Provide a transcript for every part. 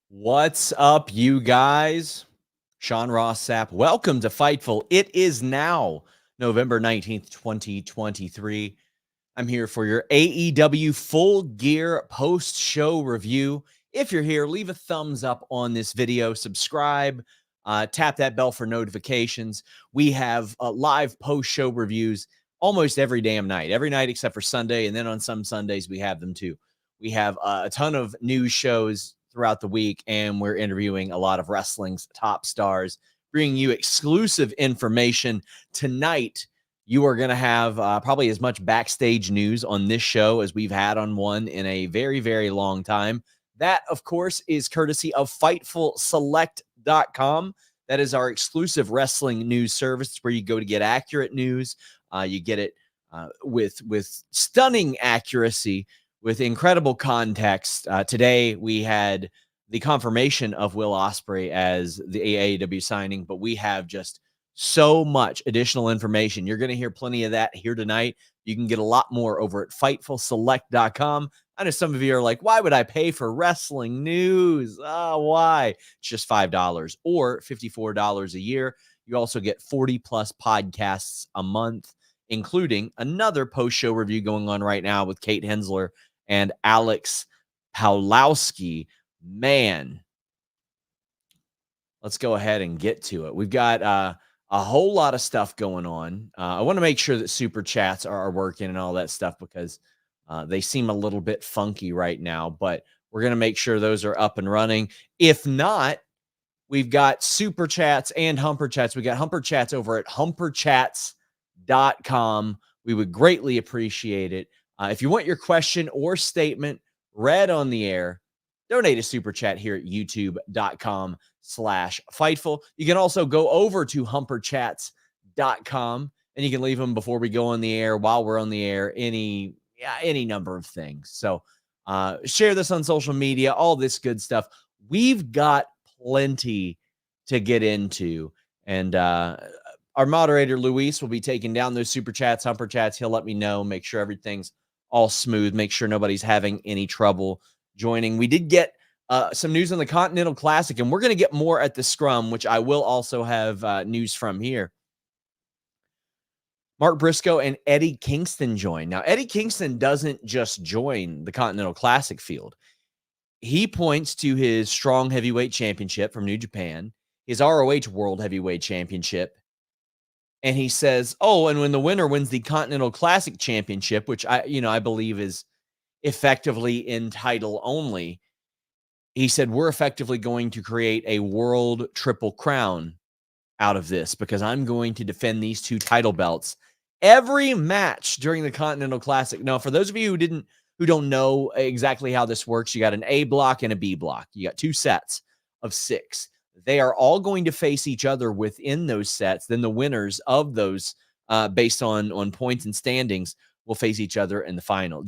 What's up, you guys? Sean Ross Sapp. Welcome to Fightful. It is now November 19th, 2023. I'm here for your AEW Full Gear post-show review. If you're here, leave a thumbs up on this video, subscribe, tap that bell for notifications. We have live post-show reviews almost every damn night, every night except for Sunday, and then on some Sundays we have them too. We have a ton of news shows throughout the week, and we're interviewing a lot of wrestling's top stars, bringing you exclusive information. Tonight, you are going to have probably as much backstage news on this show as we've had on one in a very, very long time. That, of course, is courtesy of FightfulSelect.com. That is our exclusive wrestling news service where you go to get accurate news. You get it with stunning accuracy, with incredible context. Today, we had the confirmation of Will Ospreay as the AEW signing, but we have just so much additional information. You're going to hear plenty of that here tonight. You can get a lot more over at FightfulSelect.com. I know some of you are like, why would I pay for wrestling news? Why? It's just $5 or $54 a year. You also get 40-plus podcasts a month, including another post-show review going on right now with Kate Hensler and Alex Pawlowski. Man, let's go ahead and get to it. We've got a whole lot of stuff going on. I want to make sure that super chats are working and all that stuff because they seem a little bit funky right now, but we're going to make sure those are up and running. If not, we've got super chats and humper chats. We got humper chats over at humperchats.com. We would greatly appreciate it. If you want your question or statement read on the air, donate a super chat here at youtube.com/Fightful. You can also go over to humperchats.com and you can leave them before we go on the air, while we're on the air, any number of things. So share this on social media, all this good stuff. We've got plenty to get into. And our moderator, Luis, will be taking down those super chats, humper chats. He'll let me know, make sure everything's all smooth, make sure nobody's having any trouble joining. We did get some news on the Continental Classic, and we're going to get more at the scrum, which I will also have news from here. Mark Briscoe and Eddie Kingston join. Now, Eddie Kingston doesn't just join the Continental Classic field. He points to his strong heavyweight championship from New Japan, his ROH World Heavyweight Championship, and he says, oh, and when the winner wins the Continental Classic Championship, which I believe is effectively in title only, he said, we're effectively going to create a world triple crown out of this because I'm going to defend these two title belts every match during the Continental Classic. Now, for those of you who don't know exactly how this works, you got an A block and a B block. You got two sets of 6. They are all going to face each other within those sets. Then the winners of those, based on points and standings, will face each other in the final.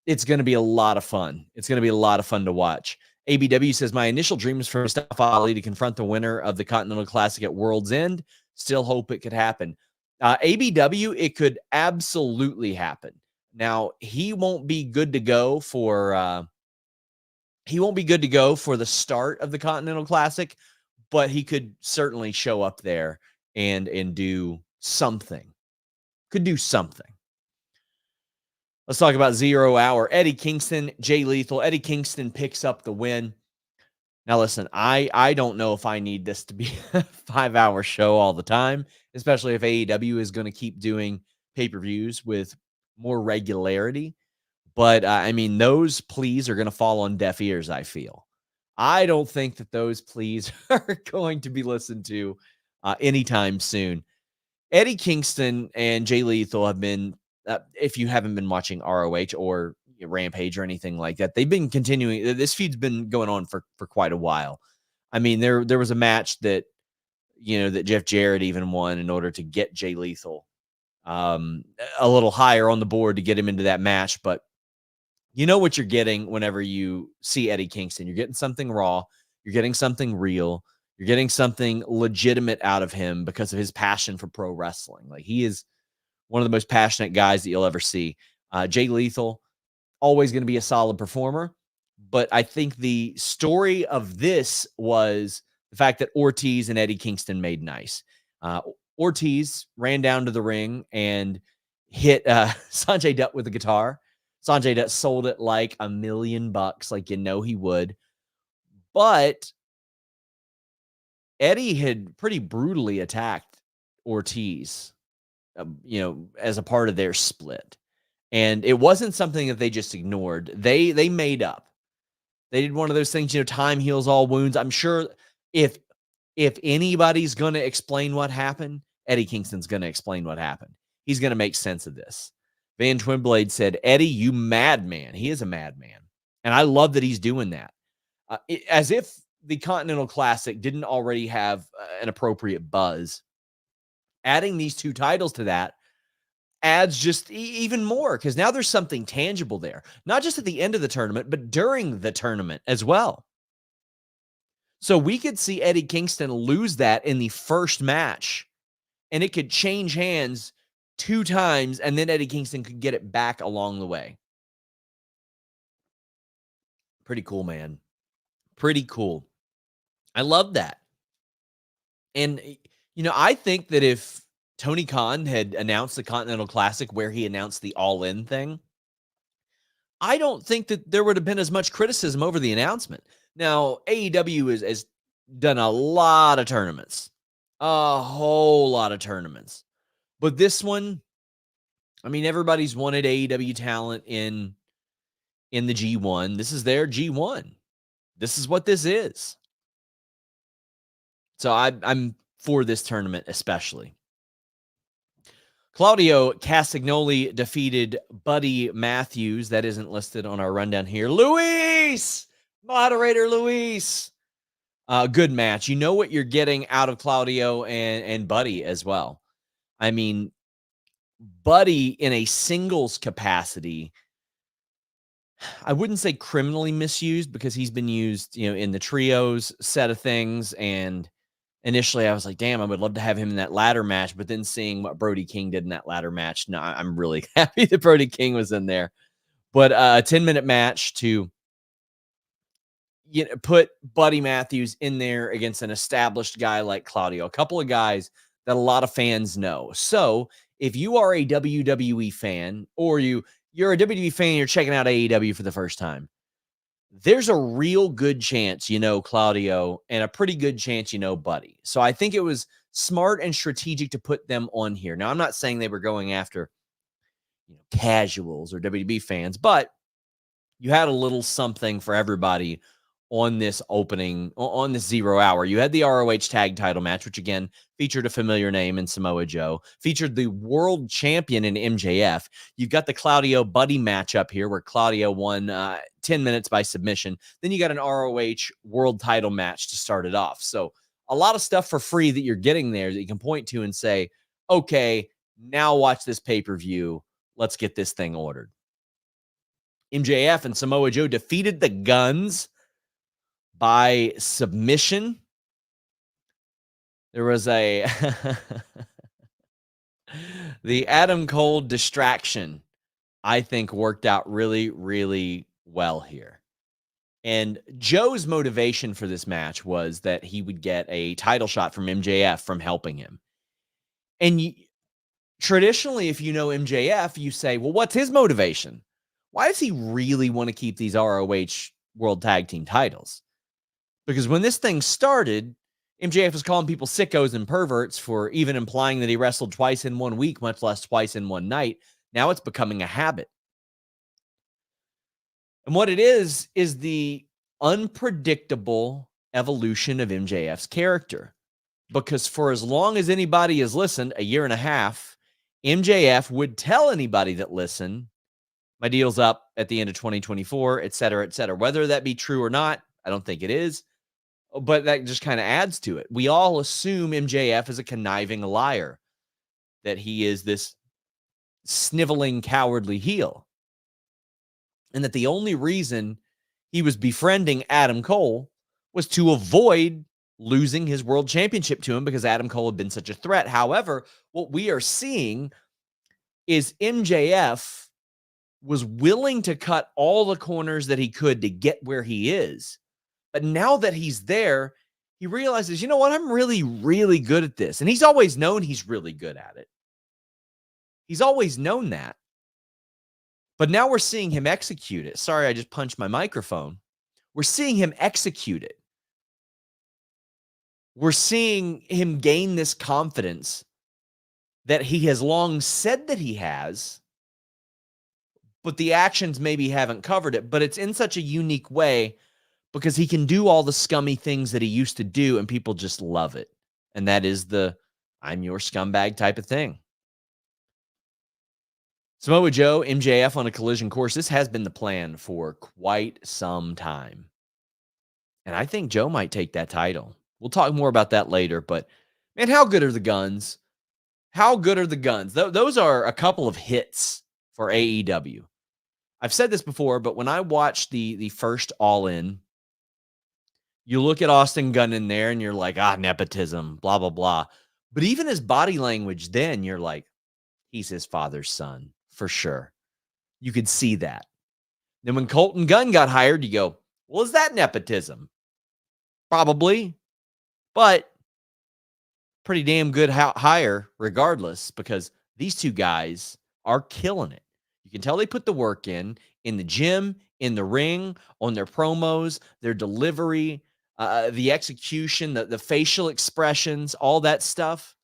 It's going to be a lot of fun. It's going to be a lot of fun to watch. ABW says, my initial dream is for Mustafa Ali to confront the winner of the Continental Classic at World's End. Still hope it could happen. ABW, it could absolutely happen. Now, he won't be good to go for the start of the Continental Classic, but he could certainly show up there and do something. Could do something. Let's talk about 0 Hour. Eddie Kingston, Jay Lethal. Eddie Kingston picks up the win. Now, listen, I don't know if I need this to be a 5-hour show all the time, especially if AEW is going to keep doing pay-per-views with more regularity. But, those pleas are going to fall on deaf ears, I feel. I don't think that those pleas are going to be listened to anytime soon. Eddie Kingston and Jay Lethal have been, if you haven't been watching ROH or Rampage or anything like that, they've been continuing. This feud's been going on for quite a while. There was a match that Jeff Jarrett even won in order to get Jay Lethal a little higher on the board to get him into that match. But you know what you're getting whenever you see Eddie Kingston. You're getting something raw. You're getting something real. You're getting something legitimate out of him because of his passion for pro wrestling. Like, he is one of the most passionate guys that you'll ever see. Jay Lethal, always going to be a solid performer. But I think the story of this was the fact that Ortiz and Eddie Kingston made nice. Ortiz ran down to the ring and hit Sanjay Dutt with a guitar. Sanjay Dutt sold it like $1 million, like he would. But Eddie had pretty brutally attacked Ortiz, as a part of their split. And it wasn't something that they just ignored. They made up. They did one of those things, time heals all wounds. I'm sure if anybody's going to explain what happened, Eddie Kingston's going to explain what happened. He's going to make sense of this. Van Twinblade said, Eddie, you madman. He is a madman. And I love that he's doing that. As if the Continental Classic didn't already have an appropriate buzz. Adding these two titles to that adds just even more, because now there's something tangible there. Not just at the end of the tournament, but during the tournament as well. So we could see Eddie Kingston lose that in the first match, and it could change hands 2 times, and then Eddie Kingston could get it back along the way. Pretty cool, man. Pretty cool. I love that. And, I think that if Tony Khan had announced the Continental Classic where he announced the Allin thing, I don't think that there would have been as much criticism over the announcement. Now, AEW has done a lot of tournaments, a whole lot of tournaments. But this one, everybody's wanted AEW talent in the G1. This is their G1. This is what this is. So I'm for this tournament especially. Claudio Castagnoli defeated Buddy Matthews. That isn't listed on our rundown here. Luis! Moderator Luis. Good match. You know what you're getting out of Claudio and Buddy as well. Buddy in a singles capacity, I wouldn't say criminally misused, because he's been used, in the trios set of things. And initially I was like, damn, I would love to have him in that ladder match. But then seeing what Brody King did in that ladder match, no, I'm really happy that Brody King was in there. But a 10-minute match to put Buddy Matthews in there against an established guy like Claudio, a couple of guys that a lot of fans know. So if you are a WWE fan, or you're a WWE fan, you're checking out AEW for the first time, there's a real good chance Claudio, and a pretty good chance Buddy. So I think it was smart and strategic to put them on here. Now, I'm not saying they were going after casuals or WWE fans, but you had a little something for everybody on this opening, on this 0 hour. You had the ROH tag title match, which again featured a familiar name in Samoa Joe, featured the world champion in MJF. You've got the Claudio Buddy matchup here, where Claudio won 10 minutes by submission. Then you got an ROH world title match to start it off. So a lot of stuff for free that you're getting there that you can point to and say, okay, now watch this pay-per-view. Let's get this thing ordered. MJF and Samoa Joe defeated the Guns by submission. There was the Adam Cole distraction, I think, worked out really, really well here. And Joe's motivation for this match was that he would get a title shot from MJF from helping him. And traditionally, if you know MJF, you say, well, what's his motivation? Why does he really want to keep these ROH World Tag Team titles? Because when this thing started, MJF was calling people sickos and perverts for even implying that he wrestled twice in 1 week, much less twice in one night. Now it's becoming a habit. And what it is the unpredictable evolution of MJF's character. Because for as long as anybody has listened, a year and a half, MJF would tell anybody that listened, my deal's up at the end of 2024, et cetera, et cetera. Whether that be true or not, I don't think it is. But that just kind of adds to it. We all assume MJF is a conniving liar, that he is this sniveling, cowardly heel. And that the only reason he was befriending Adam Cole was to avoid losing his world championship to him because Adam Cole had been such a threat. However, what we are seeing is MJF was willing to cut all the corners that he could to get where he is. But now that he's there, he realizes, you know what? I'm really, really good at this. And he's always known he's really good at it. He's always known that. But now we're seeing him execute it. Sorry, I just punched my microphone. We're seeing him execute it. We're seeing him gain this confidence that he has long said that he has, but the actions maybe haven't covered it. But it's in such a unique way because he can do all the scummy things that he used to do, and people just love it. And that is the I'm your scumbag type of thing. Samoa Joe, MJF on a collision course. This has been the plan for quite some time. And I think Joe might take that title. We'll talk more about that later. But, man, how good are the guns? How good are the guns? Those are a couple of hits for AEW. I've said this before, but when I watched the first Allin, you look at Austin Gunn in there and you're like, nepotism, blah, blah, blah. But even his body language then, you're like, he's his father's son, for sure. You could see that. Then when Colton Gunn got hired, you go, well, is that nepotism? Probably. But pretty damn good hire regardless, because these two guys are killing it. You can tell they put the work in the gym, in the ring, on their promos, their delivery, the execution, the facial expressions, all that stuff.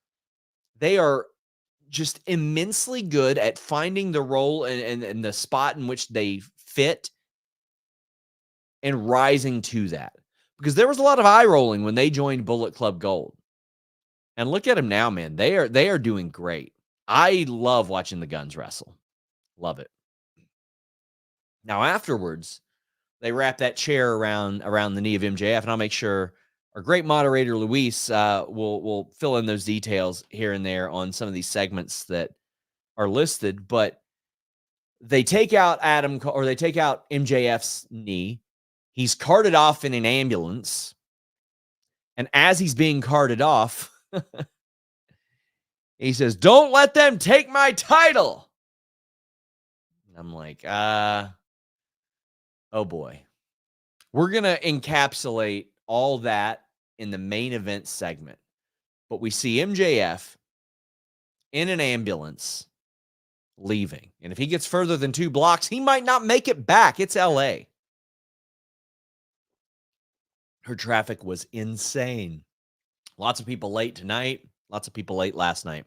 They are just immensely good at finding the role and the spot in which they fit and rising to that. Because there was a lot of eye rolling when they joined Bullet Club Gold. And look at them now, man. They are doing great. I love watching the Guns wrestle. Love it. Now afterwards, they wrap that chair around the knee of MJF, and I'll make sure our great moderator Luis will fill in those details here and there on some of these segments that are listed. But they take out they take out MJF's knee. He's carted off in an ambulance, and as he's being carted off, he says, "Don't let them take my title." And I'm like, oh boy. We're going to encapsulate all that in the main event segment. But we see MJF in an ambulance leaving. And if he gets further than 2 blocks, he might not make it back. It's LA. Her traffic was insane. Lots of people late tonight. Lots of people late last night.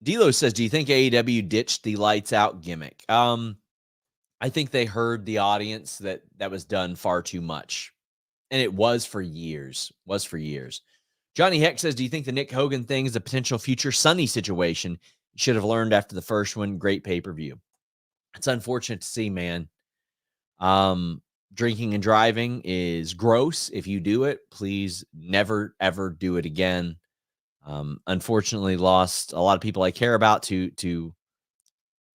D'Lo says, do you think AEW ditched the lights out gimmick? I think they heard the audience that was done far too much. And it was for years. Johnny Heck says, do you think the Nick Hogan thing is a potential future Sunny situation? You should have learned after the first one. Great pay-per-view. It's unfortunate to see, man. Drinking and driving is gross. If you do it, please never, ever do it again. Unfortunately, lost a lot of people I care about to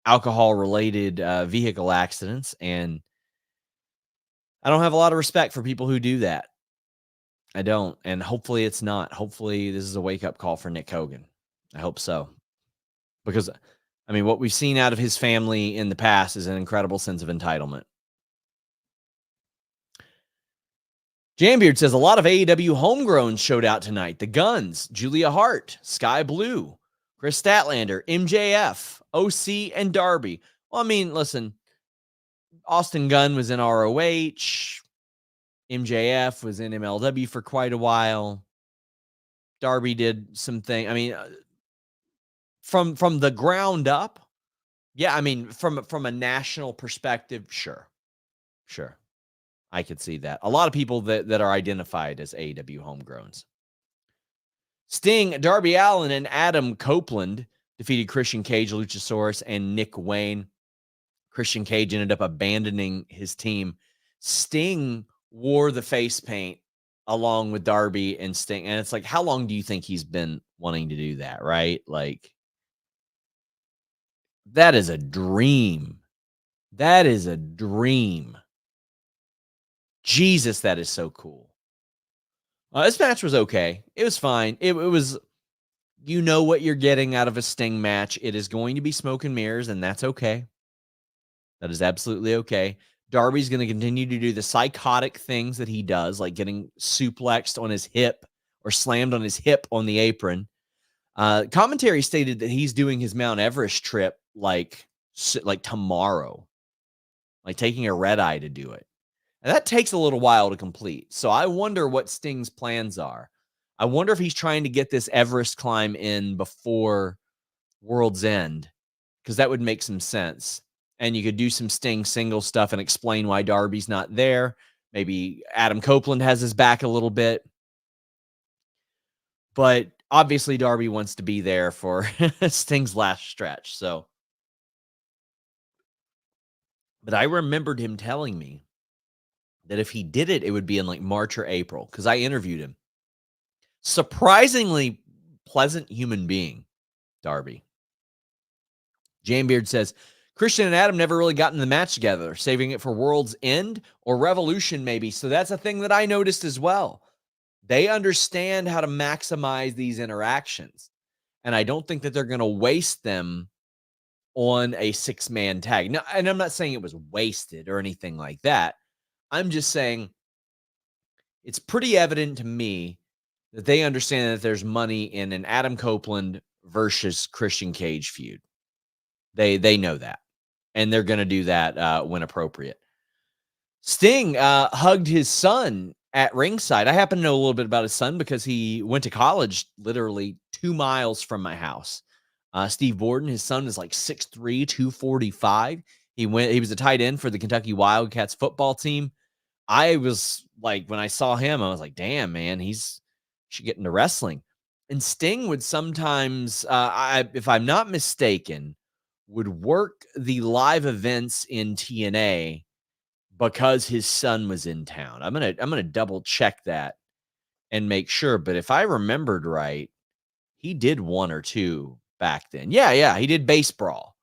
alcohol-related vehicle accidents, and I don't have a lot of respect for people who do that. I don't, and hopefully it's not. Hopefully this is a wake-up call for Nick Hogan. I hope so. Because, I mean, what we've seen out of his family in the past is an incredible sense of entitlement. Jambeard says, a lot of AEW homegrowns showed out tonight. The Guns, Julia Hart, Skye Blue, Kris Statlander, MJF, OC, and Darby. Well, I mean, listen, Austin Gunn was in ROH. MJF was in MLW for quite a while. Darby did something. I mean, from the ground up, yeah, I mean, from a national perspective, sure. I could see that. A lot of people that are identified as AEW homegrowns. Sting, Darby Allin, and Adam Copeland defeated Christian Cage, Luchasaurus, and Nick Wayne. Christian Cage ended up abandoning his team. Sting wore the face paint along with Darby and Sting. And it's like, how long do you think he's been wanting to do that, right? Like, that is a dream. That is a dream. Jesus, that is so cool. This match was okay. It was fine. It was, you know what you're getting out of a Sting match. It is going to be smoke and mirrors, and that's okay. That is absolutely okay. Darby's going to continue to do the psychotic things that he does, like getting suplexed on his hip or slammed on his hip on the apron. Commentary stated that he's doing his Mount Everest trip like tomorrow, like taking a red eye to do it. And that takes a little while to complete. So I wonder what Sting's plans are. I wonder if he's trying to get this Everest climb in before World's End, because that would make some sense. And you could do some Sting single stuff and explain why Darby's not there. Maybe Adam Copeland has his back a little bit. But obviously Darby wants to be there for Sting's last stretch. So, but I remembered him telling me that if he did it, it would be in like March or April, because I interviewed him. Surprisingly pleasant human being, Darby. Jamebeard says, Christian and Adam never really got in the match together, saving it for World's End or Revolution maybe. So that's a thing that I noticed as well. They understand how to maximize these interactions. And I don't think that they're going to waste them on a 6-man tag. Now, and I'm not saying it was wasted or anything like that. I'm just saying it's pretty evident to me that they understand that there's money in an Adam Copeland versus Christian Cage feud. They know that. And they're going to do that when appropriate. Sting hugged his son at ringside. I happen to know a little bit about his son because he went to college literally 2 miles from my house. Steve Borden, his son, is like 6'3", 245. He was a tight end for the Kentucky Wildcats football team. I was like, when I saw him, I was like, damn, man, he should get into wrestling. And Sting would sometimes, if I'm not mistaken, would work the live events in TNA because his son was in town. I'm gonna double check that and make sure. But if I remembered right, he did 1 or 2 back then. Yeah, he did Base Brawl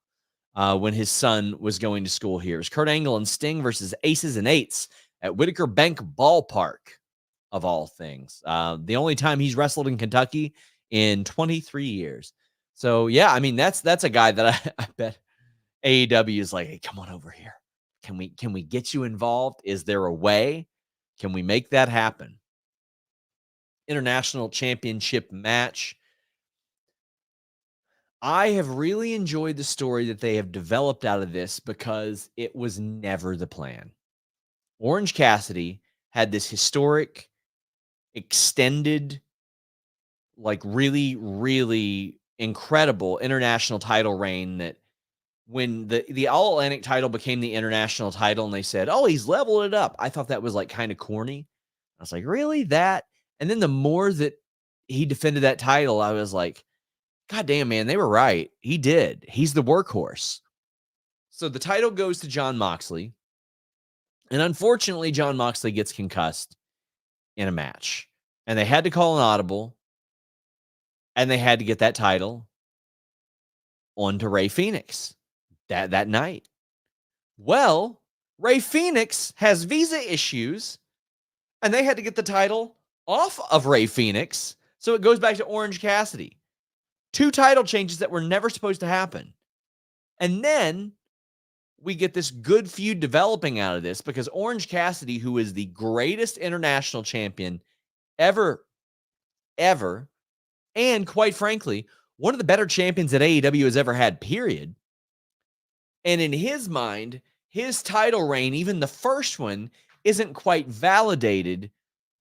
when his son was going to school here. It was Kurt Angle and Sting versus Aces and Eights at Whitaker Bank Ballpark, of all things. The only time he's wrestled in Kentucky in 23 years. So yeah, I mean that's a guy that I bet AEW is like, hey, come on over here. Can we get you involved? Is there a way? Can we make that happen? International Championship match. I have really enjoyed the story that they have developed out of this because it was never the plan. Orange Cassidy had this historic, extended, like really, really incredible international title reign that when the All Atlantic title became the international title and they said, oh, he's leveled it up. I thought that was like kind of corny. I was like, really? That? And then the more that he defended that title, I was like, God damn, man, they were right. He did. He's the workhorse. So the title goes to Jon Moxley. And unfortunately, Jon Moxley gets concussed in a match. And they had to call an audible. And they had to get that title onto Rey Fenix that night. Well, Rey Fenix has visa issues. And they had to get the title off of Rey Fenix. So it goes back to Orange Cassidy. 2 title changes that were never supposed to happen. And then we get this good feud developing out of this because Orange Cassidy, who is the greatest international champion ever, and quite frankly, one of the better champions that AEW has ever had, period. And in his mind, his title reign, even the first one, isn't quite validated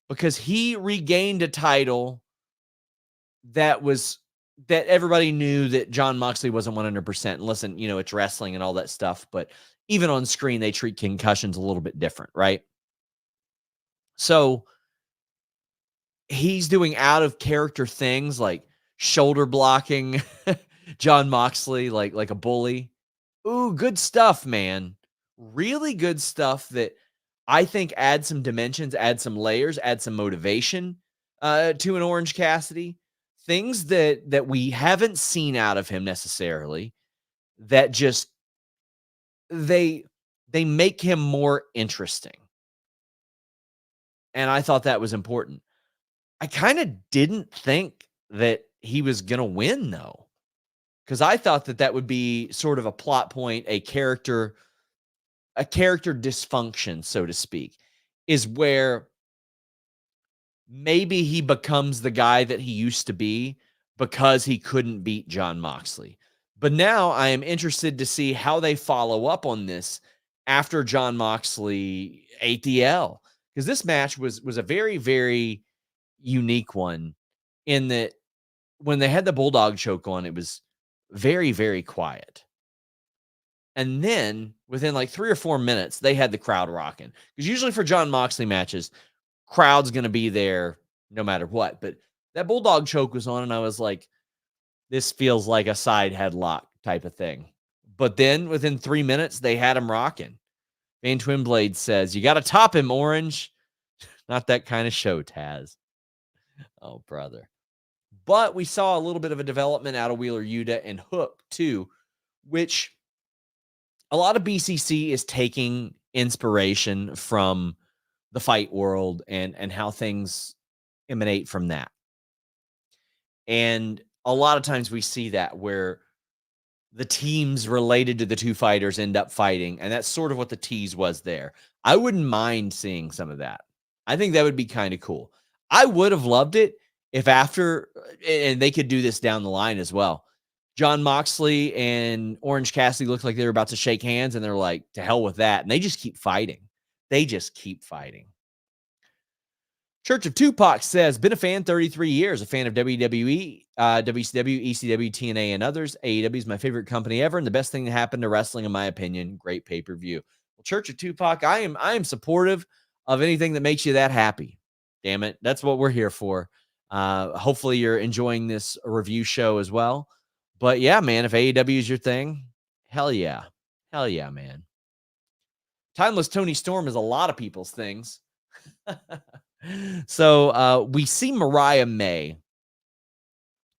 because he regained a title that everybody knew that Jon Moxley wasn't 100%. And listen, it's wrestling and all that stuff, but even on screen, they treat concussions a little bit different, right? So he's doing out of character things like shoulder blocking Jon Moxley like a bully. Ooh, good stuff, man. Really good stuff that I think adds some dimensions, adds some layers, adds some motivation to an Orange Cassidy. Things that we haven't seen out of him necessarily, that just they make him more interesting. And I thought that was important. I kind of didn't think that he was going to win, though, because I thought that that would be sort of a plot point, a character dysfunction, so to speak, is where maybe he becomes the guy that he used to be because he couldn't beat Jon Moxley. But now I am interested to see how they follow up on this after Jon Moxley ate the L. Because this match was a very, very unique one in that when they had the Bulldog choke on, it was very, very quiet. And then within like 3 or 4 minutes, they had the crowd rocking. Because usually for Jon Moxley matches, crowd's going to be there no matter what. But that Bulldog choke was on, and I was like, this feels like a side headlock type of thing. But then within 3 minutes, they had him rocking. Van Twinblade says, you got to top him, Orange. Not that kind of show, Taz. Oh, brother. But we saw a little bit of a development out of Wheeler Yuta and Hook, too, which a lot of BCC is taking inspiration from the fight world and how things emanate from that. And a lot of times we see that where the teams related to the two fighters end up fighting. And that's sort of what the tease was there. I wouldn't mind seeing some of that. I think that would be kind of cool. I would have loved it if after, and they could do this down the line as well, Jon Moxley and Orange Cassidy looked like they were about to shake hands, and they're like, to hell with that. And they just keep fighting. They just keep fighting. Church of Tupac says, been a fan 33 years, a fan of WWE, WCW, ECW, TNA, and others. AEW is my favorite company ever, and the best thing that happened to wrestling, in my opinion. Great pay-per-view. Well, Church of Tupac, I am supportive of anything that makes you that happy. Damn it. That's what we're here for. Hopefully you're enjoying this review show as well. But yeah, man, if AEW is your thing, hell yeah. Hell yeah, man. Timeless Toni Storm is a lot of people's things. So we see Mariah May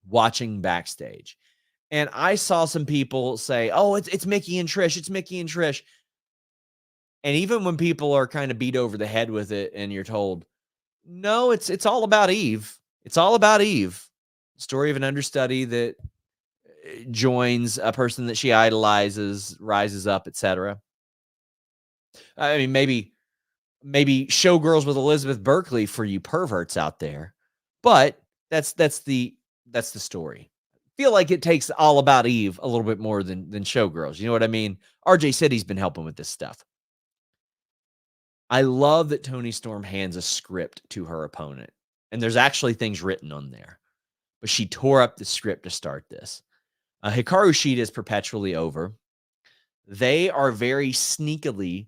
watching backstage. And I saw some people say, oh, it's Mickey and Trish. It's Mickey and Trish. And even when people are kind of beat over the head with it and you're told, no, it's all about Eve. It's all about Eve. Story of an understudy that joins a person that she idolizes, rises up, etc. I mean, maybe Showgirls with Elizabeth Berkley for you perverts out there, but that's the story. I feel like it takes All About Eve a little bit more than Showgirls. You know what I mean? RJ said he's been helping with this stuff. I love that Toni Storm hands a script to her opponent, and there's actually things written on there, but she tore up the script to start this. Hikaru Shida is perpetually over. They are very sneakily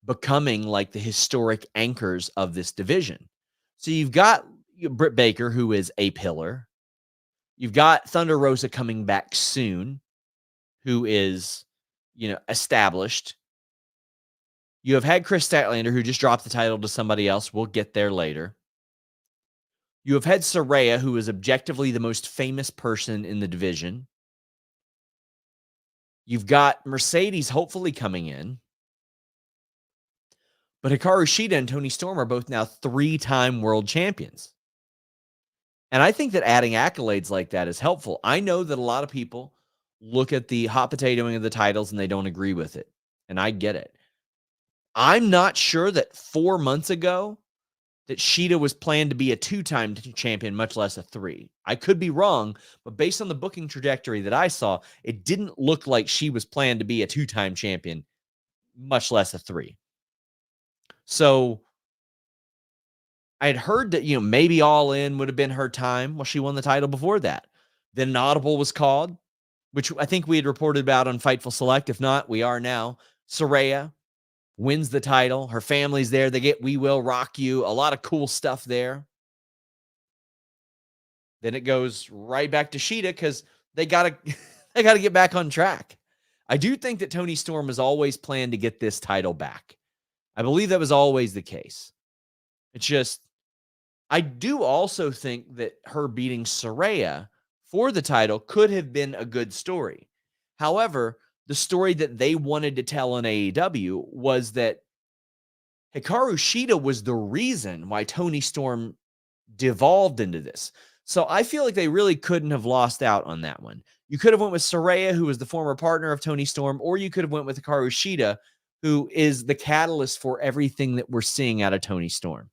becoming like the historic anchors of this division. So you've got Britt Baker, who is a pillar. You've got Thunder Rosa coming back soon, who is, established. You have had Kris Statlander, who just dropped the title to somebody else. We'll get there later. You have had Saraya, who is objectively the most famous person in the division. You've got Mercedes hopefully coming in. But Hikaru Shida and Toni Storm are both now 3-time world champions. And I think that adding accolades like that is helpful. I know that a lot of people look at the hot potatoing of the titles and they don't agree with it. And I get it. I'm not sure that 4 months ago that Shida was planned to be a 2-time champion, much less a 3. I could be wrong, but based on the booking trajectory that I saw, it didn't look like she was planned to be a 2-time champion, much less a 3. So I had heard that, maybe Allin would have been her time. Well, she won the title before that. Then an audible was called, which I think we had reported about on Fightful Select. If not, we are now. Saraya wins the title. Her family's there. They get We Will Rock You. A lot of cool stuff there. Then it goes right back to Shida because they gotta get back on track. I do think that Toni Storm was always planned to get this title back. I believe that was always the case. It's just, I do also think that her beating Saraya for the title could have been a good story. However, the story that they wanted to tell on AEW was that, Hikaru Shida was the reason why Toni Storm devolved into this. So I feel like they really couldn't have lost out on that one. You could have went with Saraya, who was the former partner of Toni Storm, or you could have went with Hikaru Shida, who is the catalyst for everything that we're seeing out of Toni Storm.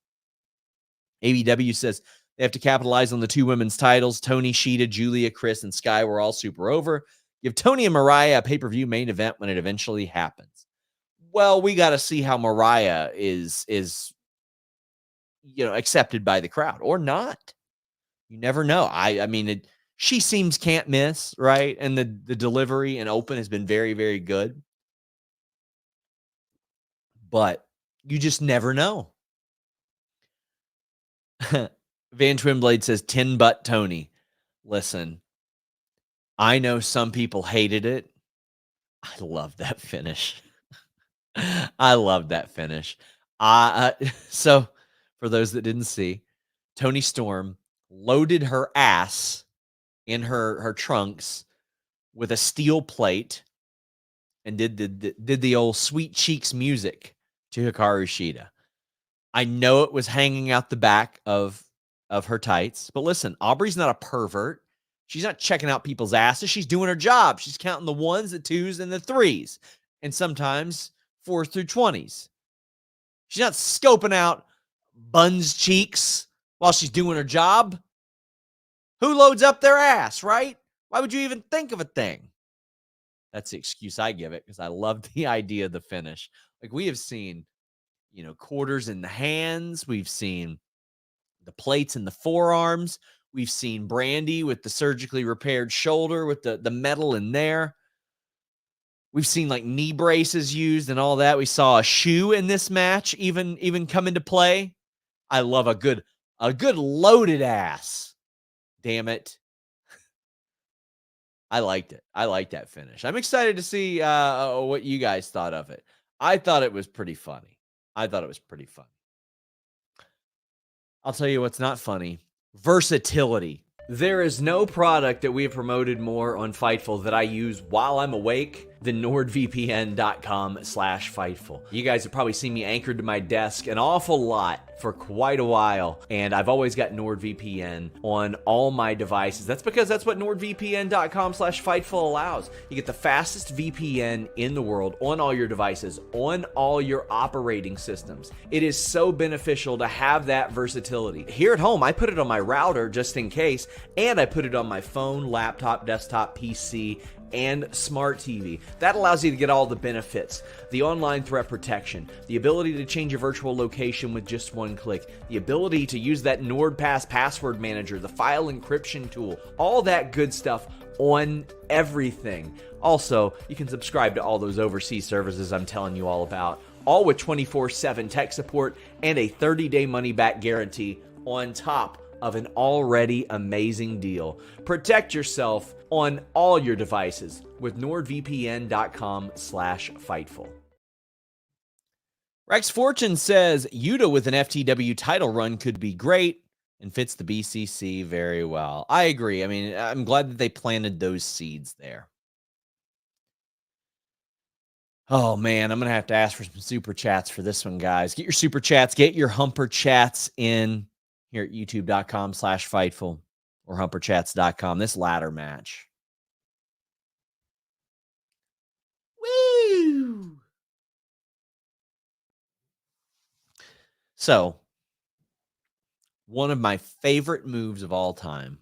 AEW says they have to capitalize on the 2 women's titles. Toni, Shida, Julia, Kris, and Skye were all super over. Give Toni and Mariah a pay-per-view main event when it eventually happens. Well, we got to see how Mariah is accepted by the crowd or not. You never know. I mean, she seems can't miss, right? And the delivery and open has been very, very good. But you just never know. Van Twinblade says 10 butt Toni. Listen, I know some people hated it. I love that finish. I love that finish. So for those that didn't see, Toni Storm loaded her ass in her trunks with a steel plate and did the old Sweet Cheeks music to Hikaru Shida. I know it was hanging out the back of her tights, but listen, Aubrey's not a pervert. She's not checking out people's asses. She's doing her job. She's counting the 1s, the 2s, and the 3s, and sometimes 4s through 20s. She's not scoping out buns cheeks while she's doing her job. Who loads up their ass, right? Why would you even think of a thing? That's the excuse I give it because I love the idea of the finish. Like we have seen, quarters in the hands. We've seen the plates in the forearms. We've seen Brandy with the surgically repaired shoulder with the metal in there. We've seen like knee braces used and all that. We saw a shoe in this match even come into play. I love a good loaded ass. Damn it. I liked it. I liked that finish. I'm excited to see what you guys thought of it. I thought it was pretty funny. I'll tell you what's not funny. Versatility. There is no product that we have promoted more on Fightful that I use while I'm awake than NordVPN.com/Fightful. You guys have probably seen me anchored to my desk an awful lot for quite a while, and I've always got NordVPN on all my devices. That's because that's what NordVPN.com/Fightful allows. You get the fastest VPN in the world on all your devices, on all your operating systems. It is so beneficial to have that versatility. Here at home, I put it on my router just in case, and I put it on my phone, laptop, desktop, PC, and smart TV. That allows you to get all the benefits. The online threat protection, the ability to change your virtual location with just one click, the ability to use that NordPass password manager, the file encryption tool, all that good stuff on everything. Also, you can subscribe to all those overseas services I'm telling you all about, all with 24/7 tech support and a 30-day money-back guarantee on top of an already amazing deal. Protect yourself on all your devices with NordVPN.com/Fightful. Rex Fortune says Yuta with an FTW title run could be great and fits the BCC very well. I agree. I mean, I'm glad that they planted those seeds there. Oh, man, I'm going to have to ask for some super chats for this one, guys. Get your super chats. Get your humper chats in here at youtube.com/Fightful or humperchats.com. This ladder match. Woo! So, one of my favorite moves of all time,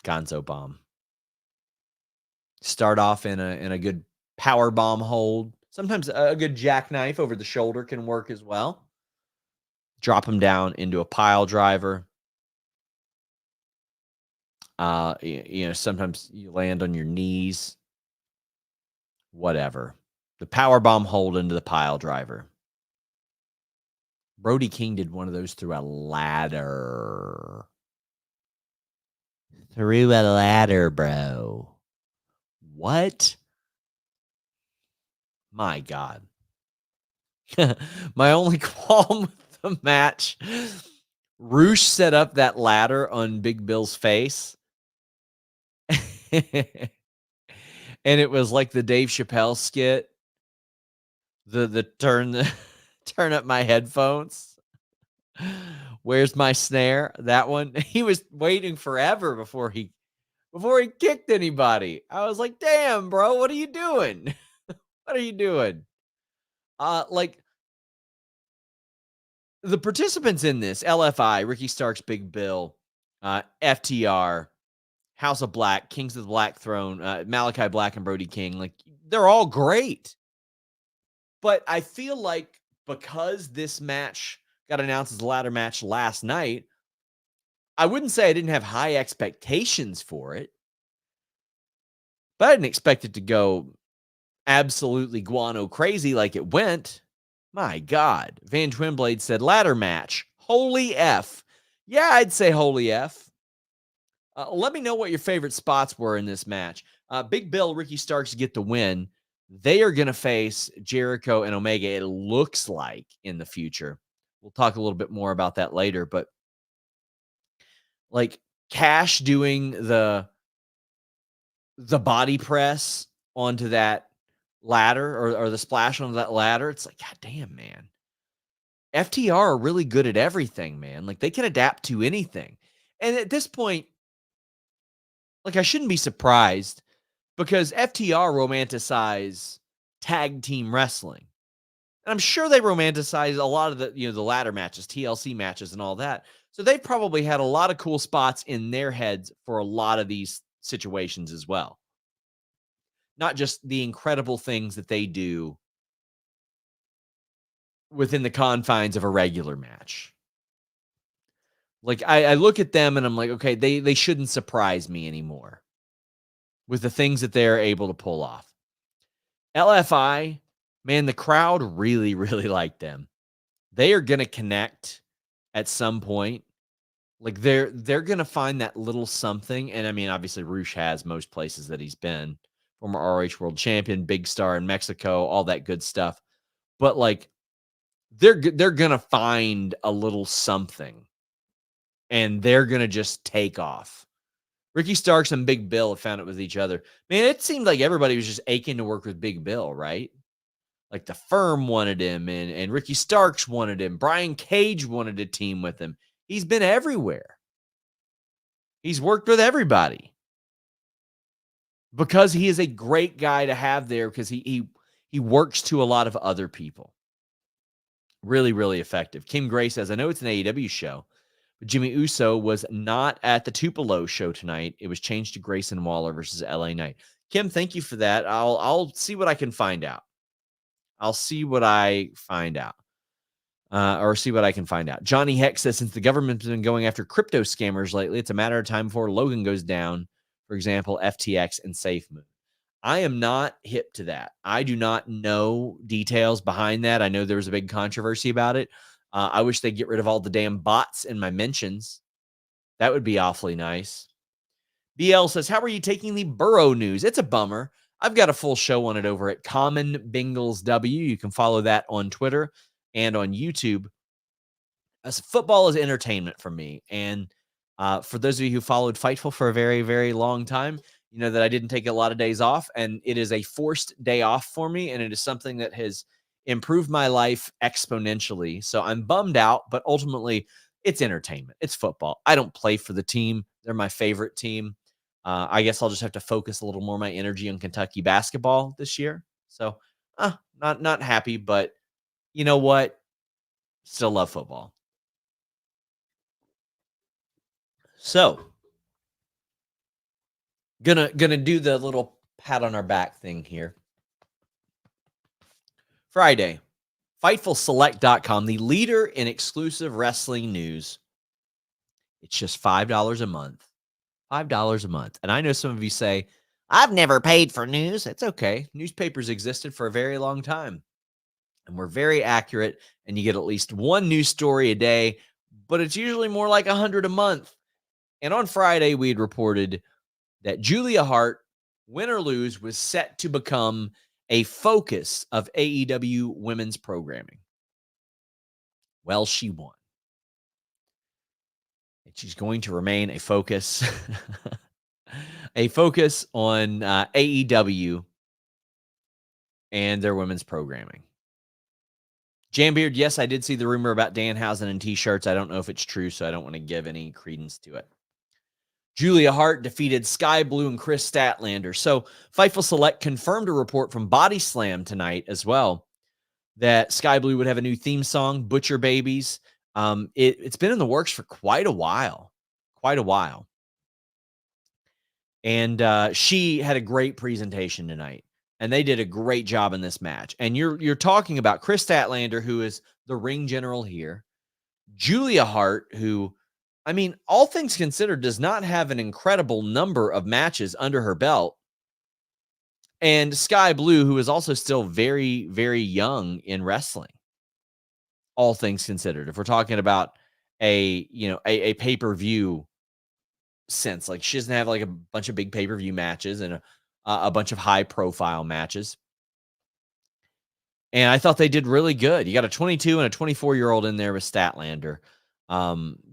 Gonzo Bomb. Start off in a good power bomb hold. Sometimes a good jackknife over the shoulder can work as well. Drop him down into a pile driver. Sometimes you land on your knees. Whatever. The power bomb hold into the pile driver. Brody King did one of those through a ladder. Through a ladder, bro. What? My God. My only qualm with the match, Roosh set up that ladder on Big Bill's face. And it was like the Dave Chappelle skit. The turn Turn up my headphones. Where's my snare? That one. He was waiting forever before he kicked anybody. I was like, "Damn, bro, what are you doing? What are you doing?" Like the participants in this, LFI, Ricky Starks, Big Bill, FTR, House of Black, Kings of the Black Throne, Malachi Black and Brody King, like they're all great. But I feel like because this match got announced as a ladder match last night, I wouldn't say I didn't have high expectations for it, but I didn't expect it to go absolutely guano crazy like it went. My God. Van Twinblade said, ladder match. Holy F. Yeah, I'd say holy F. Let me know what your favorite spots were in this match. Big Bill, Ricky Starks get the win. They are going to face Jericho and Omega, it looks like, in the future. We'll talk a little bit more about that later, but like Cash doing the body press onto that ladder or the splash onto that ladder, it's like, God damn, man. FTR are really good at everything, man. Like they can adapt to anything. And at this point, like I shouldn't be surprised because FTR romanticize tag team wrestling. And I'm sure they romanticize a lot of the ladder matches, TLC matches and all that. So they've probably had a lot of cool spots in their heads for a lot of these situations as well. Not just the incredible things that they do within the confines of a regular match. Like I look at them and I'm like, okay, they shouldn't surprise me anymore with the things that they're able to pull off. LFI, man, the crowd really, really liked them. They are going to connect at some point. Like they're going to find that little something. And I mean, obviously Roosh has most places that he's been. Former ROH world champion, big star in Mexico, all that good stuff. But like they're going to find a little something and they're going to just take off. Ricky Starks and Big Bill have found it with each other. Man, it seemed like everybody was just aching to work with Big Bill, right? Like the Firm wanted him and Ricky Starks wanted him. Brian Cage wanted to team with him. He's been everywhere. He's worked with everybody because he is a great guy to have there because he works to a lot of other people. Really, really effective. Kim Gray says, I know it's an AEW show, but Jimmy Uso was not at the Tupelo show tonight. It was changed to Grayson Waller versus LA Knight. Kim, thank you for that. I'll see what I can find out. I'll see what I find out. Or see what I can find out. Johnny Heck says, since the government's been going after crypto scammers lately, it's a matter of time before Logan goes down. For example, FTX and SafeMoon. I am not hip to that. I do not know details behind that. I know there was a big controversy about it. I wish they'd get rid of all the damn bots in my mentions. That would be awfully nice. BL says, how are you taking the Burrow news? It's a bummer. I've got a full show on it over at Common Bingles W. You can follow that on Twitter and on YouTube. As football is entertainment for me. And for those of you who followed Fightful for a very, very long time, you know that I didn't take a lot of days off, and it is a forced day off for me, and it is something that has improved my life exponentially. So I'm bummed out, but ultimately it's entertainment. It's football. I don't play for the team. They're my favorite team. I guess I'll just have to focus a little more of my energy on Kentucky basketball this year. So not happy, but you know what? Still love football. So gonna do the little pat on our back thing here. Friday, FightfulSelect.com, the leader in exclusive wrestling news. It's just $5 a month. $5 a month. And I know some of you say, I've never paid for news. It's okay. Newspapers existed for a very long time. And we're very accurate. And you get at least one news story a day, but it's usually more like 100 a month. And on Friday, we had reported that Julia Hart, win or lose, was set to become a focus of AEW women's programming. Well, she won. And she's going to remain a focus, a focus on AEW and their women's programming. Jambeard, yes, I did see the rumor about Danhausen and T-shirts. I don't know if it's true, so I don't want to give any credence to it. Julia Hart defeated Skye Blue and Kris Statlander. So Fightful Select confirmed a report from Body Slam tonight as well that Skye Blue would have a new theme song, Butcher Babies. It's been in the works for quite a while. And she had a great presentation tonight. And they did a great job in this match. And you're talking about Kris Statlander, who is the ring general here. Julia Hart, who, I mean, all things considered, does not have an incredible number of matches under her belt. And Skye Blue, who is also still very, very young in wrestling. All things considered. If we're talking about a pay-per-view sense, like she doesn't have like a bunch of big pay-per-view matches and a bunch of high-profile matches. And I thought they did really good. You got a 22 and a 24-year-old in there with Statlander.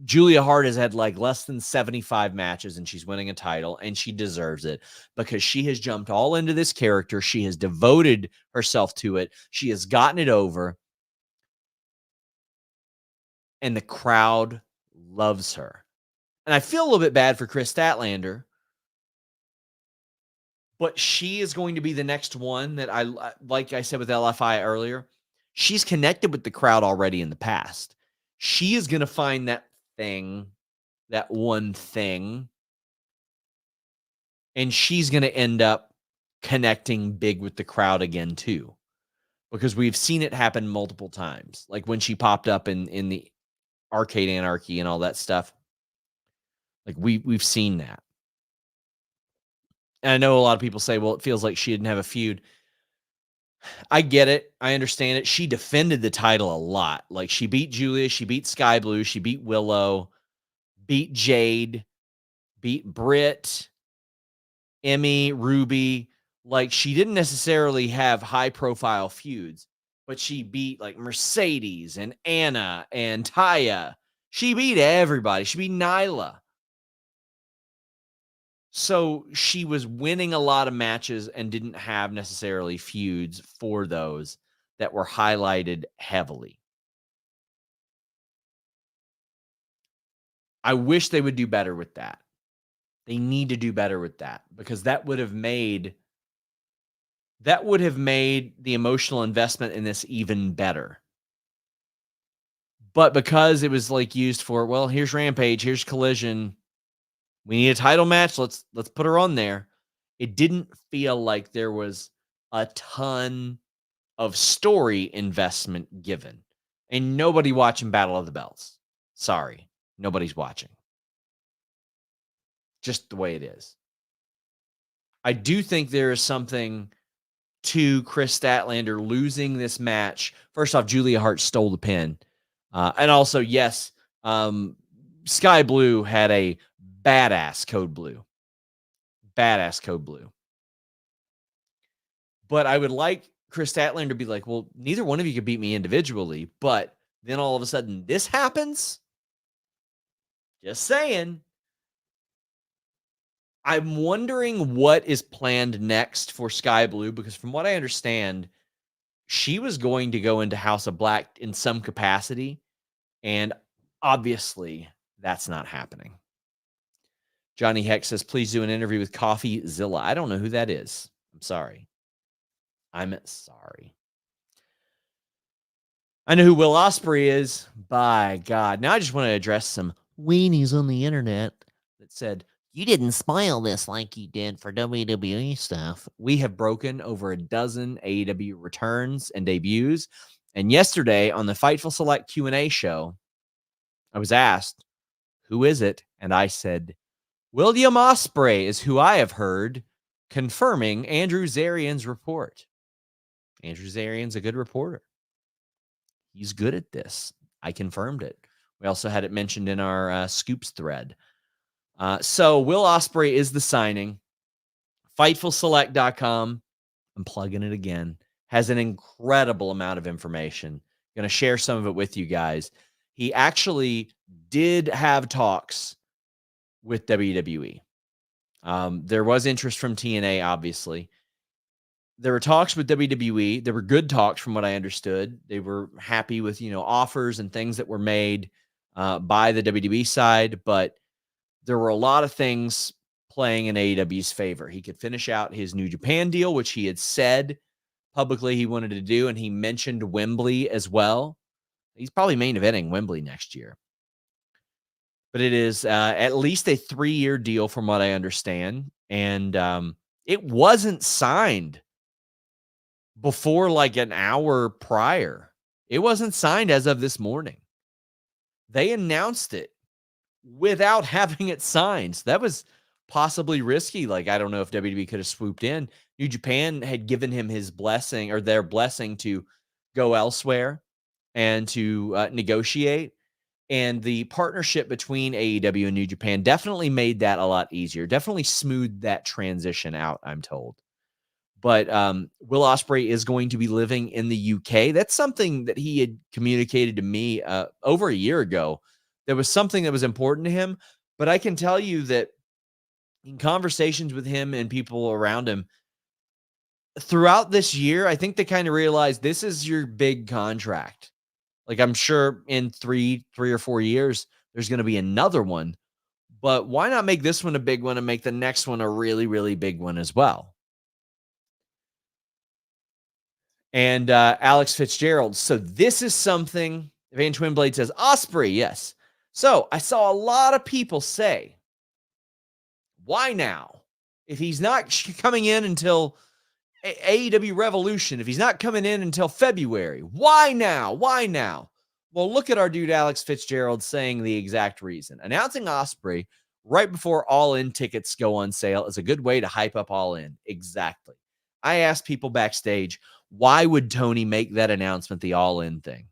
Julia Hart has had like less than 75 matches and she's winning a title, and she deserves it because she has jumped all into this character. She has devoted herself to it. She has gotten it over. And the crowd loves her. And I feel a little bit bad for Kris Statlander, but she is going to be the next one that like I said with LFI earlier, she's connected with the crowd already in the past. She is going to find that thing, that one thing, and she's going to end up connecting big with the crowd again too, because we've seen it happen multiple times. Like when she popped up in the Arcade Anarchy and all that stuff. Like we've seen that. And I know a lot of people say, well, it feels like she didn't have a feud. I get it. I understand it. She defended the title a lot. Like she beat Julia, she beat Skye Blue, she beat Willow, beat Jade, beat Britt, Emmy, Ruby. Like she didn't necessarily have high profile feuds, but she beat like Mercedes and Anna and Taya. She beat everybody. She beat Nyla. So she was winning a lot of matches and didn't have necessarily feuds for those that were highlighted heavily. I wish they would do better with that. They need to do better with that because that would have made the emotional investment in this even better. But because it was like used for, well, here's Rampage, here's Collision, we need a title match, let's put her on there. It didn't feel like there was a ton of story investment given. And nobody watching Battle of the Belts. Sorry, nobody's watching. Just the way it is. I do think there is something to Kris Statlander losing this match. First off, Julia Hart stole the pin. And also, yes, Skye Blue had a badass code blue. Badass code blue. But I would like Kris Statlander to be like, well, neither one of you could beat me individually, but then all of a sudden this happens? Just saying. I'm wondering what is planned next for Skye Blue, because from what I understand, she was going to go into House of Black in some capacity, and obviously that's not happening. Johnny Heck says, please do an interview with Coffee Zilla. I don't know who that is. I'm sorry. I'm sorry. I know who Will Ospreay is. By God. Now I just want to address some weenies on the internet that said, you didn't spoil this like you did for WWE stuff. We have broken over a dozen AEW returns and debuts. And yesterday on the Fightful Select Q&A show, I was asked, who is it? And I said, William Ospreay is who I have heard, confirming Andrew Zarian's report. Andrew Zarian's a good reporter. He's good at this. I confirmed it. We also had it mentioned in our Scoops thread. So Will Ospreay is the signing. FightfulSelect.com, I'm plugging it again, has an incredible amount of information. Going to share some of it with you guys. He actually did have talks with WWE. There was interest from TNA, obviously. there were talks with WWE. There were good talks from what I understood. They were happy with, offers and things that were made by the WWE side, but there were a lot of things playing in AEW's favor. He could finish out his New Japan deal, which he had said publicly he wanted to do, and he mentioned Wembley as well. He's probably main eventing Wembley next year. But it is at least a 3-year deal from what I understand, and it wasn't signed before like an hour prior. It wasn't signed as of this morning. They announced it without having it signed. So that was possibly risky. Like, I don't know if WWE could have swooped in. New Japan had given him his blessing or their blessing to go elsewhere and to negotiate. And the partnership between AEW and New Japan definitely made that a lot easier. Definitely smoothed that transition out, I'm told. But Will Ospreay is going to be living in the UK. That's something that he had communicated to me over a year ago. There was something that was important to him. But I can tell you that in conversations with him and people around him throughout this year, I think they kind of realized this is your big contract. Like, I'm sure in three or 4 years, there's going to be another one. But why not make this one a big one and make the next one a really, really big one as well? And Alex Fitzgerald. So this is something, Van Twinblade says, Ospreay, yes. So I saw a lot of people say, why now? If he's not coming in until AEW Revolution, if he's not coming in until February, why now? Why now? Well, look at our dude Alex Fitzgerald saying the exact reason. Announcing Ospreay right before All In tickets go on sale is a good way to hype up All In. Exactly. I asked people backstage, why would Toni make that announcement, the All In thing?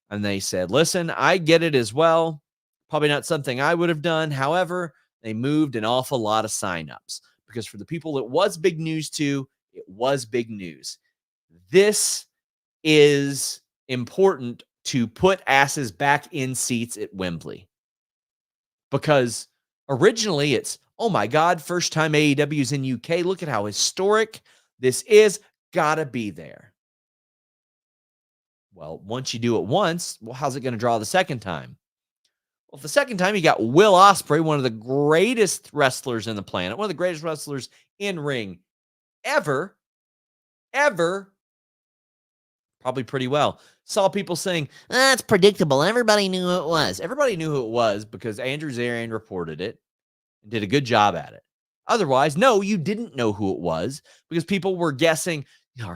And they said, listen, I get it as well. Probably not something I would have done. However, they moved an awful lot of signups because for the people it was big news to, it was big news. This is important to put asses back in seats at Wembley. Because originally it's, oh my God, first time AEW's in UK. Look at how historic this is. Gotta be there. Well, once you do it once, well, how's it going to draw the second time? Well, the second time you got Will Ospreay, one of the greatest wrestlers in the planet, one of the greatest wrestlers in ring ever, probably pretty well. Saw people saying, that's predictable. Everybody knew who it was. Everybody knew who it was because Andrew Zarian reported it and did a good job at it. Otherwise, no, you didn't know who it was because people were guessing,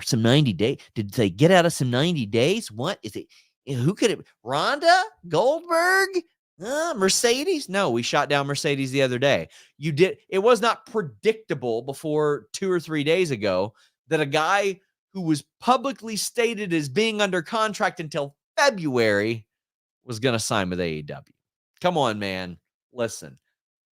some 90 days. Did they get out of some 90 days? What is it? Who could it? Rhonda? Goldberg? Mercedes? No, we shot down Mercedes the other day. You did. It was not predictable before 2 or 3 days ago that a guy who was publicly stated as being under contract until February was going to sign with AEW. Come on, man. Listen,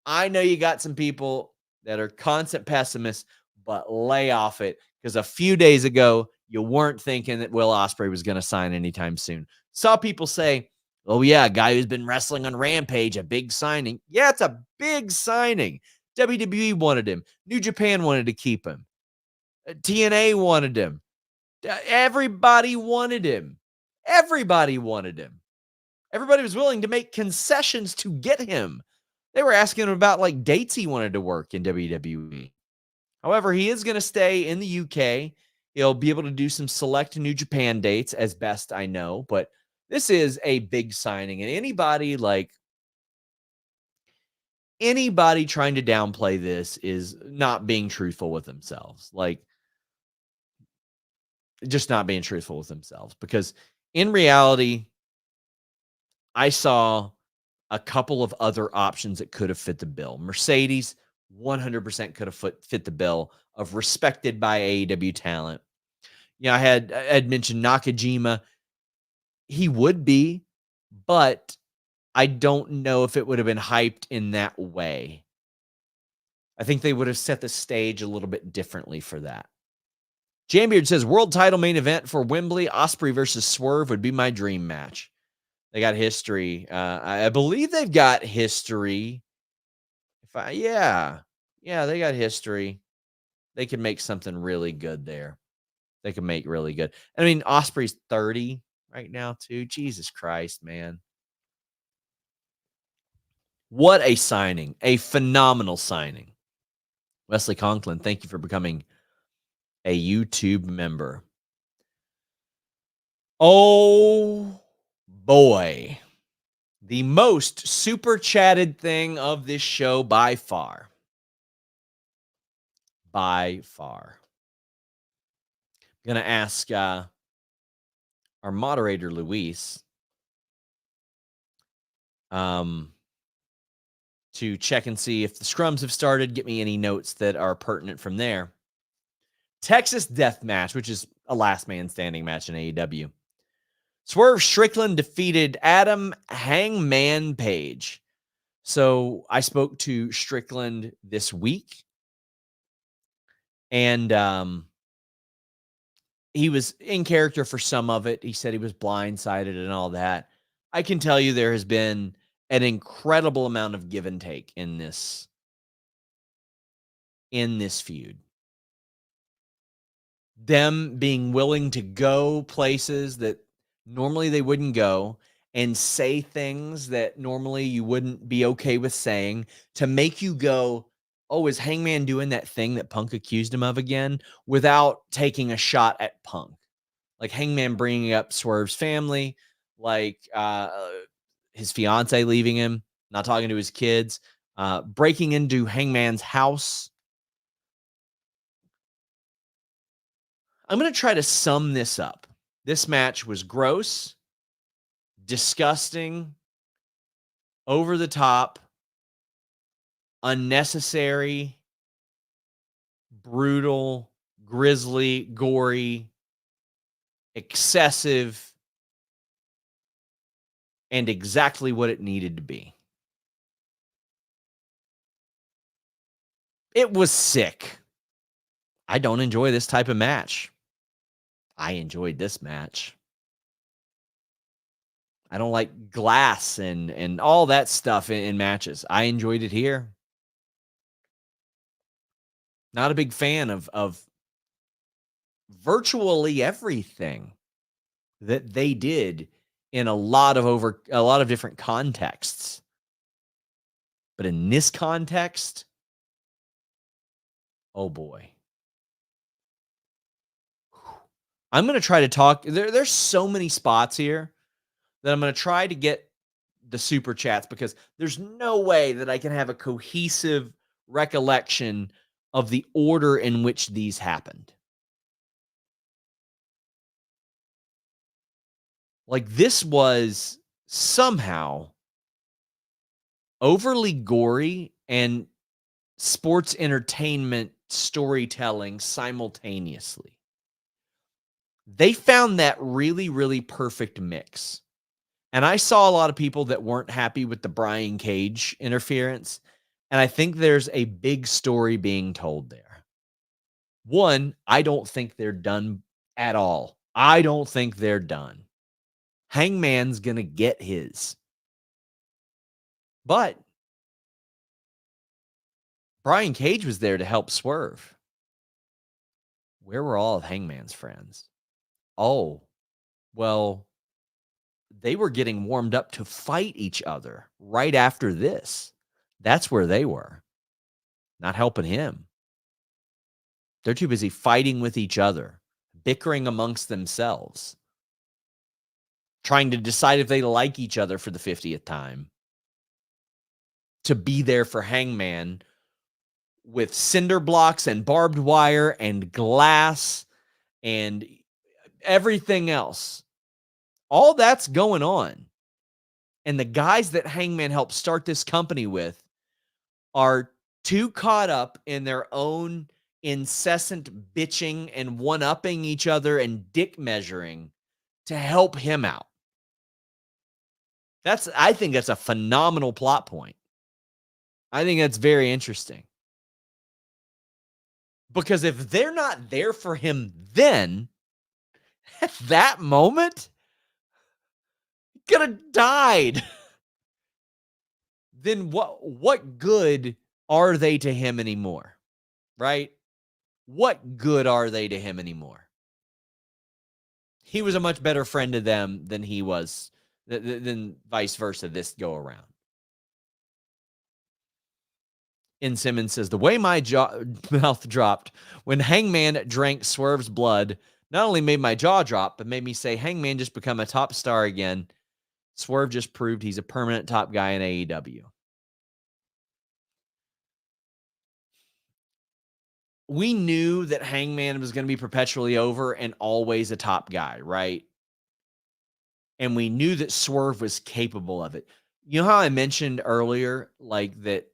I know you got some people that are constant pessimists, but lay off it because a few days ago, you weren't thinking that Will Ospreay was going to sign anytime soon. Saw people say, oh, yeah, a guy who's been wrestling on Rampage, a big signing. Yeah, it's a big signing. WWE wanted him. New Japan wanted to keep him. TNA wanted him. Everybody wanted him. Everybody wanted him. Everybody was willing to make concessions to get him. They were asking him about like dates he wanted to work in WWE. However, he is going to stay in the UK. He'll be able to do some select New Japan dates as best I know, but this is a big signing, and anybody trying to downplay this is not being truthful with themselves. Like, just not being truthful with themselves, because in reality, I saw a couple of other options that could have fit the bill. Mercedes 100% could have fit the bill of respected by AEW talent. I had mentioned Nakajima. He would be, but I don't know if it would have been hyped in that way. I think they would have set the stage a little bit differently for that. Jambeard says, world title main event for Wembley, Ospreay versus Swerve would be my dream match. They got history. I believe they've got history. Yeah, they got history. They could make something really good there. they can make really good. I mean, Ospreay's 30 right now, too. Jesus Christ, man. What a signing. A phenomenal signing. Wesley Conklin, thank you for becoming a YouTube member. Oh, boy. The most super chatted thing of this show by far. By far. I'm going to ask our moderator, Luis, to check and see if the scrums have started. Get me any notes that are pertinent from there. Texas Death Match, which is a last man standing match in AEW. Swerve Strickland defeated Adam Hangman Page. So I spoke to Strickland this week, and he was in character for some of it. He said he was blindsided and all that. I can tell you there has been an incredible amount of give and take in this feud. Them being willing to go places that normally they wouldn't go and say things that normally you wouldn't be okay with saying to make you go, oh, is Hangman doing that thing that Punk accused him of again, without taking a shot at Punk? Like Hangman bringing up Swerve's family, like his fiance leaving him, not talking to his kids, breaking into Hangman's house. I'm going to try to sum this up. This match was gross, disgusting, over the top, unnecessary, brutal, grisly, gory, excessive, and exactly what it needed to be. It was sick. I don't enjoy this type of match. I enjoyed this match. I don't like glass and all that stuff in matches. I enjoyed it here. Not a big fan of virtually everything that they did in a lot of different contexts. But in this context, oh boy. I'm going to try to talk. There's so many spots here that I'm going to try to get the super chats, because there's no way that I can have a cohesive recollection of the order in which these happened. Like, this was somehow overly gory and sports entertainment storytelling simultaneously. They found that really, really perfect mix. And I saw a lot of people that weren't happy with the Brian Cage interference. And I think there's a big story being told there. One, I don't think they're done at all. I don't think they're done. Hangman's going to get his. But Brian Cage was there to help Swerve. Where were all of Hangman's friends? Oh, well, they were getting warmed up to fight each other right after this. That's where they were. Not helping him. They're too busy fighting with each other, bickering amongst themselves, trying to decide if they like each other for the 50th time, to be there for Hangman with cinder blocks and barbed wire and glass and everything else. All that's going on. And the guys that Hangman helped start this company with are too caught up in their own incessant bitching and one-upping each other and dick measuring to help him out. I think that's a phenomenal plot point. I think that's very interesting. Because if they're not there for him then, at that moment, he could have died. Then what good are they to him anymore? Right? What good are they to him anymore? he was a much better friend to them than he was, than vice versa this go around. And Simmons says, the way my mouth dropped when Hangman drank Swerve's blood not only made my jaw drop, but made me say, Hangman just become a top star again. Swerve just proved he's a permanent top guy in AEW. We knew that Hangman was going to be perpetually over and always a top guy, right? And we knew that Swerve was capable of it. You know how I mentioned earlier, like that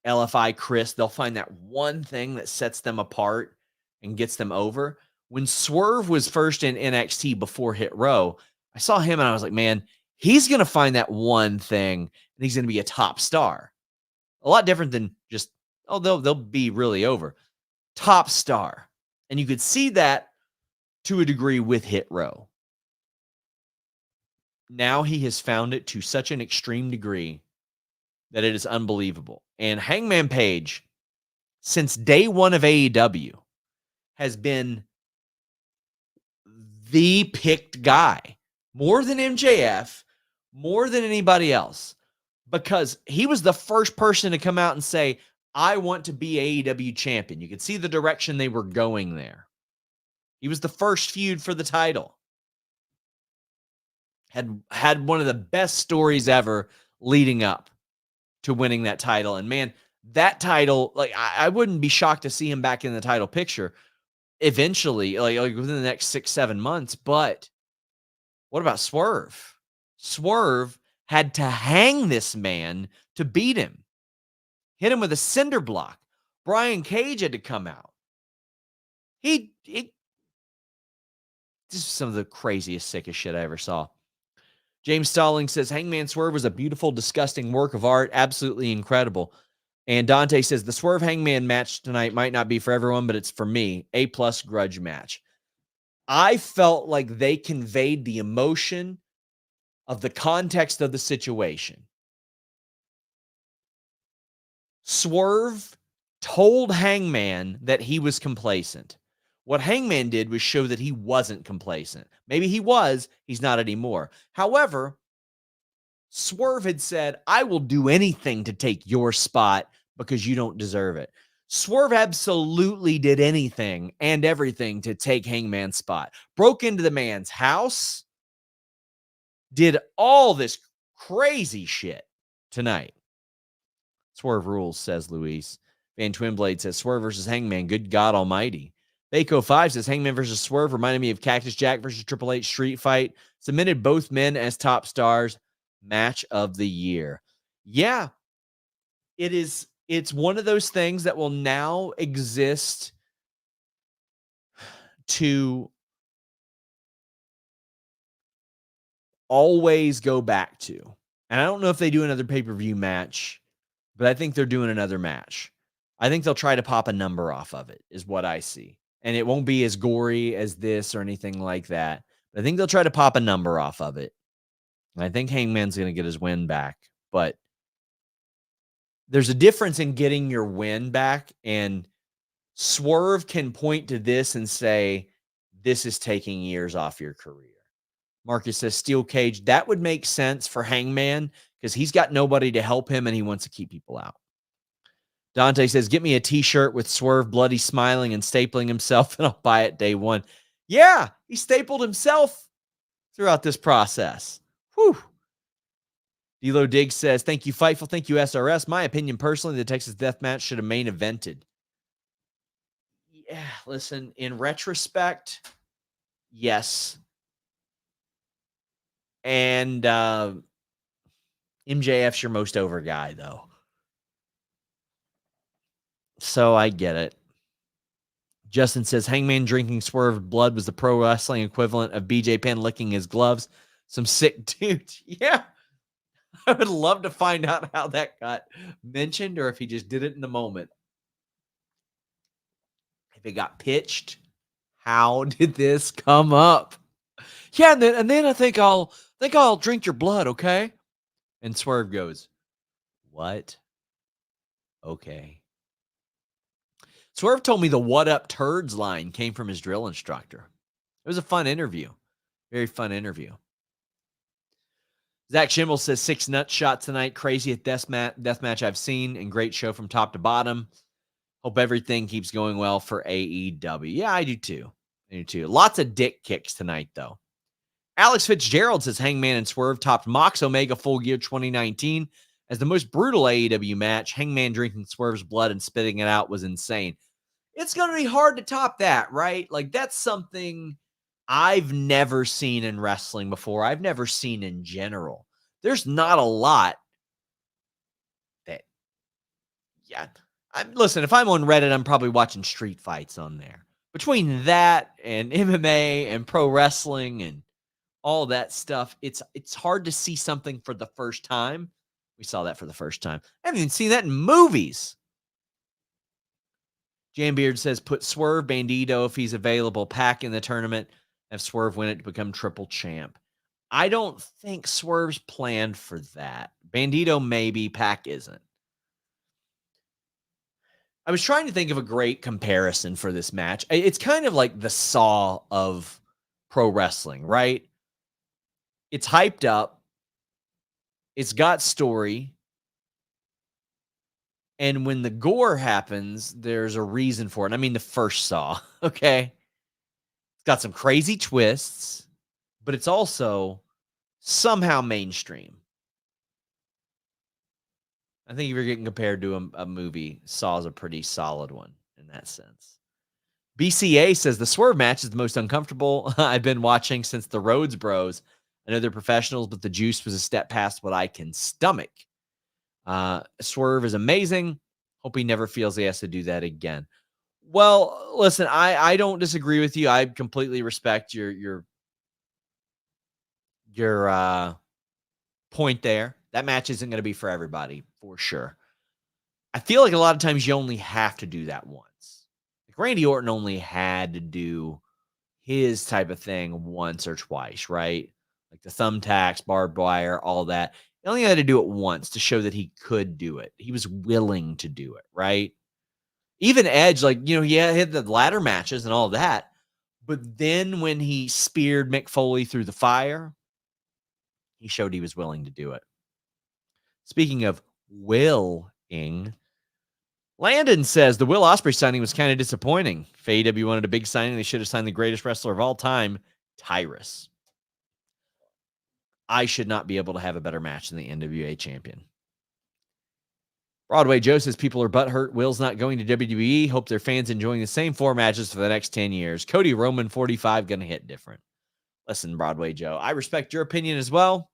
LFI Kris, they'll find that one thing that sets them apart and gets them over. When Swerve was first in NXT before Hit Row, I saw him and I was like, man, he's going to find that one thing and he's going to be a top star. A lot different than just, oh, they'll be really over. Top star. And you could see that to a degree with Hit Row. Now he has found it to such an extreme degree that it is unbelievable. And Hangman Page, since day one of AEW, has been the picked guy. More than MJF, more than anybody else. Because he was the first person to come out and say, I want to be AEW champion. You could see the direction they were going there. He was the first feud for the title. Had one of the best stories ever leading up to winning that title. And man, that title, like I wouldn't be shocked to see him back in the title picture eventually, like within the next 6-7 months. But what about Swerve? Swerve had to hang this man to beat him. Hit him with a cinder block. Brian Cage had to come out. This is some of the craziest, sickest shit I ever saw. James Stalling says, Hangman Swerve was a beautiful, disgusting work of art. Absolutely incredible. And Dante says, the Swerve Hangman match tonight might not be for everyone, but it's for me. A+ grudge match. I felt like they conveyed the emotion of the context of the situation. Swerve told Hangman that he was complacent. What Hangman did was show that he wasn't complacent. Maybe he was, he's not anymore. However, Swerve had said, I will do anything to take your spot because you don't deserve it. Swerve absolutely did anything and everything to take Hangman's spot. Broke into the man's house, did all this crazy shit tonight. Swerve rules, says Luis. Van Twinblade says, Swerve versus Hangman, good God almighty. Baco 5 says, Hangman versus Swerve reminded me of Cactus Jack versus Triple H street fight. Submitted both men as top stars. Match of the year. Yeah, it is. It's one of those things that will now exist to always go back to. And I don't know if they do another pay-per-view match, but I think they're doing another match. I think they'll try to pop a number off of it, is what I see. And it won't be as gory as this or anything like that. But I think they'll try to pop a number off of it. And I think Hangman's going to get his win back. But there's a difference in getting your win back. And Swerve can point to this and say, this is taking years off your career. Marcus says, steel cage. That would make sense for Hangman because he's got nobody to help him and he wants to keep people out. Dante says, get me a t-shirt with Swerve bloody smiling and stapling himself and I'll buy it day one. Yeah, he stapled himself throughout this process. Whew. D'Lo Diggs says, thank you, Fightful. Thank you, SRS. My opinion, personally, the Texas Death Match should have main evented. Yeah, listen, in retrospect, yes. And MJF's your most over guy, though. So I get it. Justin says, Hangman drinking Swerve blood was the pro wrestling equivalent of BJ Penn licking his gloves. Some sick dude. Yeah. I would love to find out how that got mentioned or if he just did it in the moment. If it got pitched, how did this come up? Yeah, and then I think I'll drink your blood, okay? And Swerve goes, what? Okay. Swerve told me the what up turds line came from his drill instructor. It was a fun interview. Very fun interview. Zach Schimmel says 6 nut shot tonight. Craziest death match I've seen, and great show from top to bottom. Hope everything keeps going well for AEW. Yeah, I do too. Lots of dick kicks tonight, though. Alex Fitzgerald says Hangman and Swerve topped Mox Omega Full Gear 2019 as the most brutal AEW match. Hangman drinking Swerve's blood and spitting it out was insane. It's going to be hard to top that, right? Like, that's something I've never seen in wrestling before. I've never seen in general. There's not a lot that, listen, if I'm on Reddit, I'm probably watching street fights on there. Between that and MMA and pro wrestling and all that stuff, it's hard to see something for the first time. We saw that for the first time. I haven't even seen that in movies. Jambeard says, put Swerve, Bandito, if he's available, Pac in the tournament, have Swerve win it to become triple champ. I don't think Swerve's planned for that. Bandito maybe, Pac isn't. I was trying to think of a great comparison for this match. It's kind of like the Saw of pro wrestling, right? It's hyped up. It's got story. And when the gore happens, there's a reason for it. I mean, the first Saw, okay? It's got some crazy twists, but it's also somehow mainstream. I think if you're getting compared to a movie, Saw's a pretty solid one in that sense. BCA says the Swerve match is the most uncomfortable I've been watching since the Rhodes Bros. I know they're professionals, but the juice was a step past what I can stomach. Swerve is amazing. Hope he never feels he has to do that again. Well, listen, I don't disagree with you. I completely respect your point there. That match isn't going to be for everybody, for sure. I feel like a lot of times you only have to do that once. Like Randy Orton only had to do his type of thing once or twice, right? Like the thumbtacks, barbed wire, all that. He only had to do it once to show that he could do it. He was willing to do it, right? Even Edge, he had the ladder matches and all that. But then when he speared Mick Foley through the fire, he showed he was willing to do it. Speaking of willing, Landon says the Will Ospreay signing was kind of disappointing. If AEW wanted a big signing, they should have signed the greatest wrestler of all time, Tyrus. I should not be able to have a better match than the NWA champion. Broadway Joe says people are butthurt. Will's not going to WWE. Hope their fans enjoying the same 4 matches for the next 10 years. Cody Roman 45 going to hit different. Listen, Broadway Joe, I respect your opinion as well.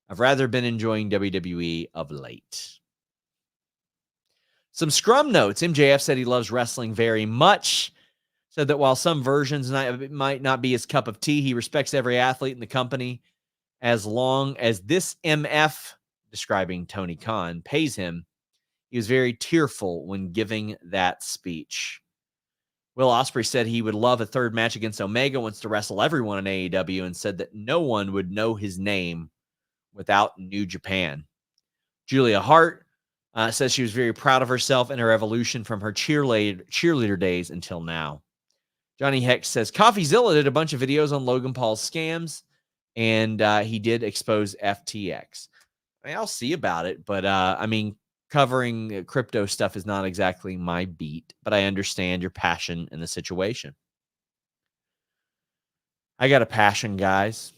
I've rather been enjoying WWE of late. Some scrum notes. MJF said he loves wrestling very much. Said that while some versions might not be his cup of tea, he respects every athlete in the company as long as this MF, describing Tony Khan, pays him. He was very tearful when giving that speech. Will Ospreay said he would love a third match against Omega, wants to wrestle everyone in AEW, and said that no one would know his name without New Japan. Julia Hart says she was very proud of herself and her evolution from her cheerleader days until now. Johnny Hex says CoffeeZilla did a bunch of videos on Logan Paul's scams, and he did expose FTX. I mean, I'll see about it, but covering crypto stuff is not exactly my beat, but I understand your passion in the situation. I got a passion, guys.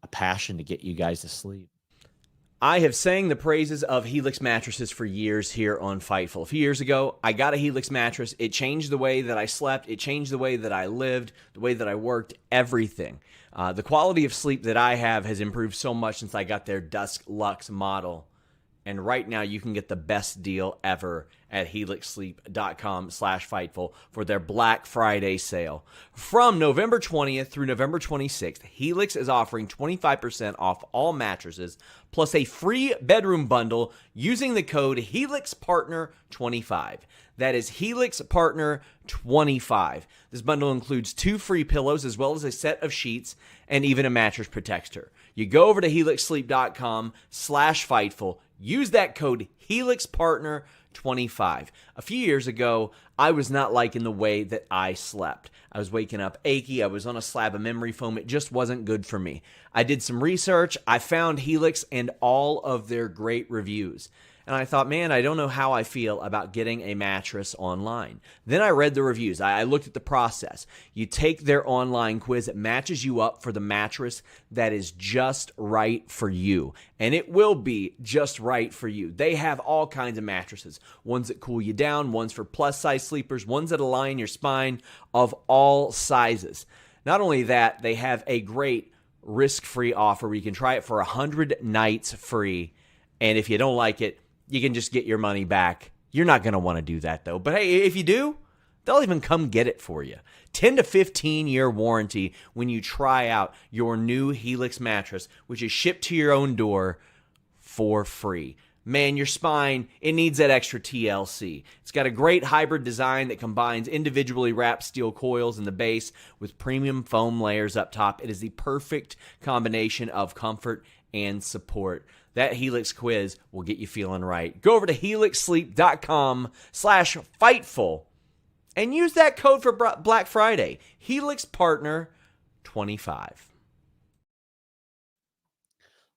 A passion to get you guys to sleep. I have sang the praises of Helix mattresses for years here on Fightful. A few years ago, I got a Helix mattress. It changed the way that I slept. It changed the way that I lived, the way that I worked, everything. The quality of sleep that I have has improved so much since I got their Dusk Luxe model. And right now, you can get the best deal ever at helixsleep.com/Fightful for their Black Friday sale. From November 20th through November 26th, Helix is offering 25% off all mattresses, plus a free bedroom bundle using the code HELIXPARTNER25. That is HELIXPARTNER25. This bundle includes 2 free pillows as well as a set of sheets and even a mattress protector. You go over to helixsleep.com/Fightful. Use that code HELIXPARTNER25. A few years ago, I was not liking the way that I slept. I was waking up achy. I was on a slab of memory foam. It just wasn't good for me. I did some research. I found Helix and all of their great reviews. And I thought, man, I don't know how I feel about getting a mattress online. Then I read the reviews. I looked at the process. You take their online quiz. It matches you up for the mattress that is just right for you. And it will be just right for you. They have all kinds of mattresses. Ones that cool you down, ones for plus-size sleepers, ones that align your spine, of all sizes. Not only that, they have a great risk-free offer where you can try it for 100 nights free. And if you don't like it, you can just get your money back. You're not going to want to do that, though. But hey, if you do, they'll even come get it for you. 10 to 15-year warranty when you try out your new Helix mattress, which is shipped to your own door for free. Man, your spine, it needs that extra TLC. It's got a great hybrid design that combines individually wrapped steel coils in the base with premium foam layers up top. It is the perfect combination of comfort and support. That Helix quiz will get you feeling right. Go over to helixsleep.com/Fightful and use that code for Black Friday. HelixPartner25.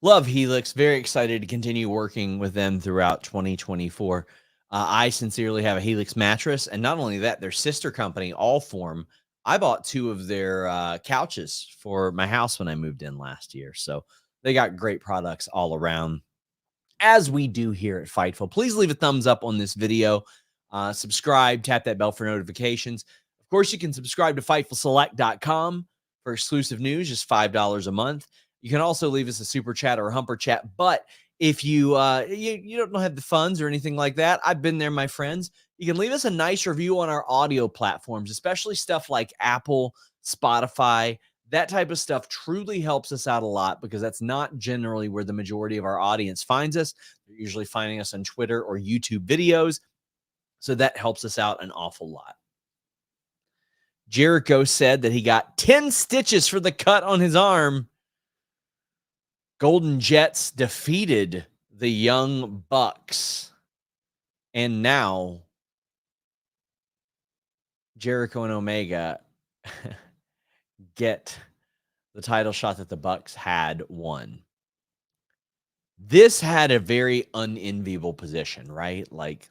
Love Helix. Very excited to continue working with them throughout 2024. I sincerely have a Helix mattress. And not only that, their sister company, Allform, I bought 2 of their couches for my house when I moved in last year. So they got great products all around, as we do here at Fightful. Please leave a thumbs up on this video. Subscribe, tap that bell for notifications. Of course, you can subscribe to FightfulSelect.com for exclusive news, just $5 a month. You can also leave us a super chat or a humper chat. But if you don't have the funds or anything like that, I've been there, my friends. You can leave us a nice review on our audio platforms, especially stuff like Apple, Spotify. That type of stuff truly helps us out a lot because that's not generally where the majority of our audience finds us. They're usually finding us on Twitter or YouTube videos. So that helps us out an awful lot. Jericho said that he got 10 stitches for the cut on his arm. Golden Jets defeated the Young Bucks. And now Jericho and Omega get the title shot that the Bucks had won. This had a very unenviable position, right? Like,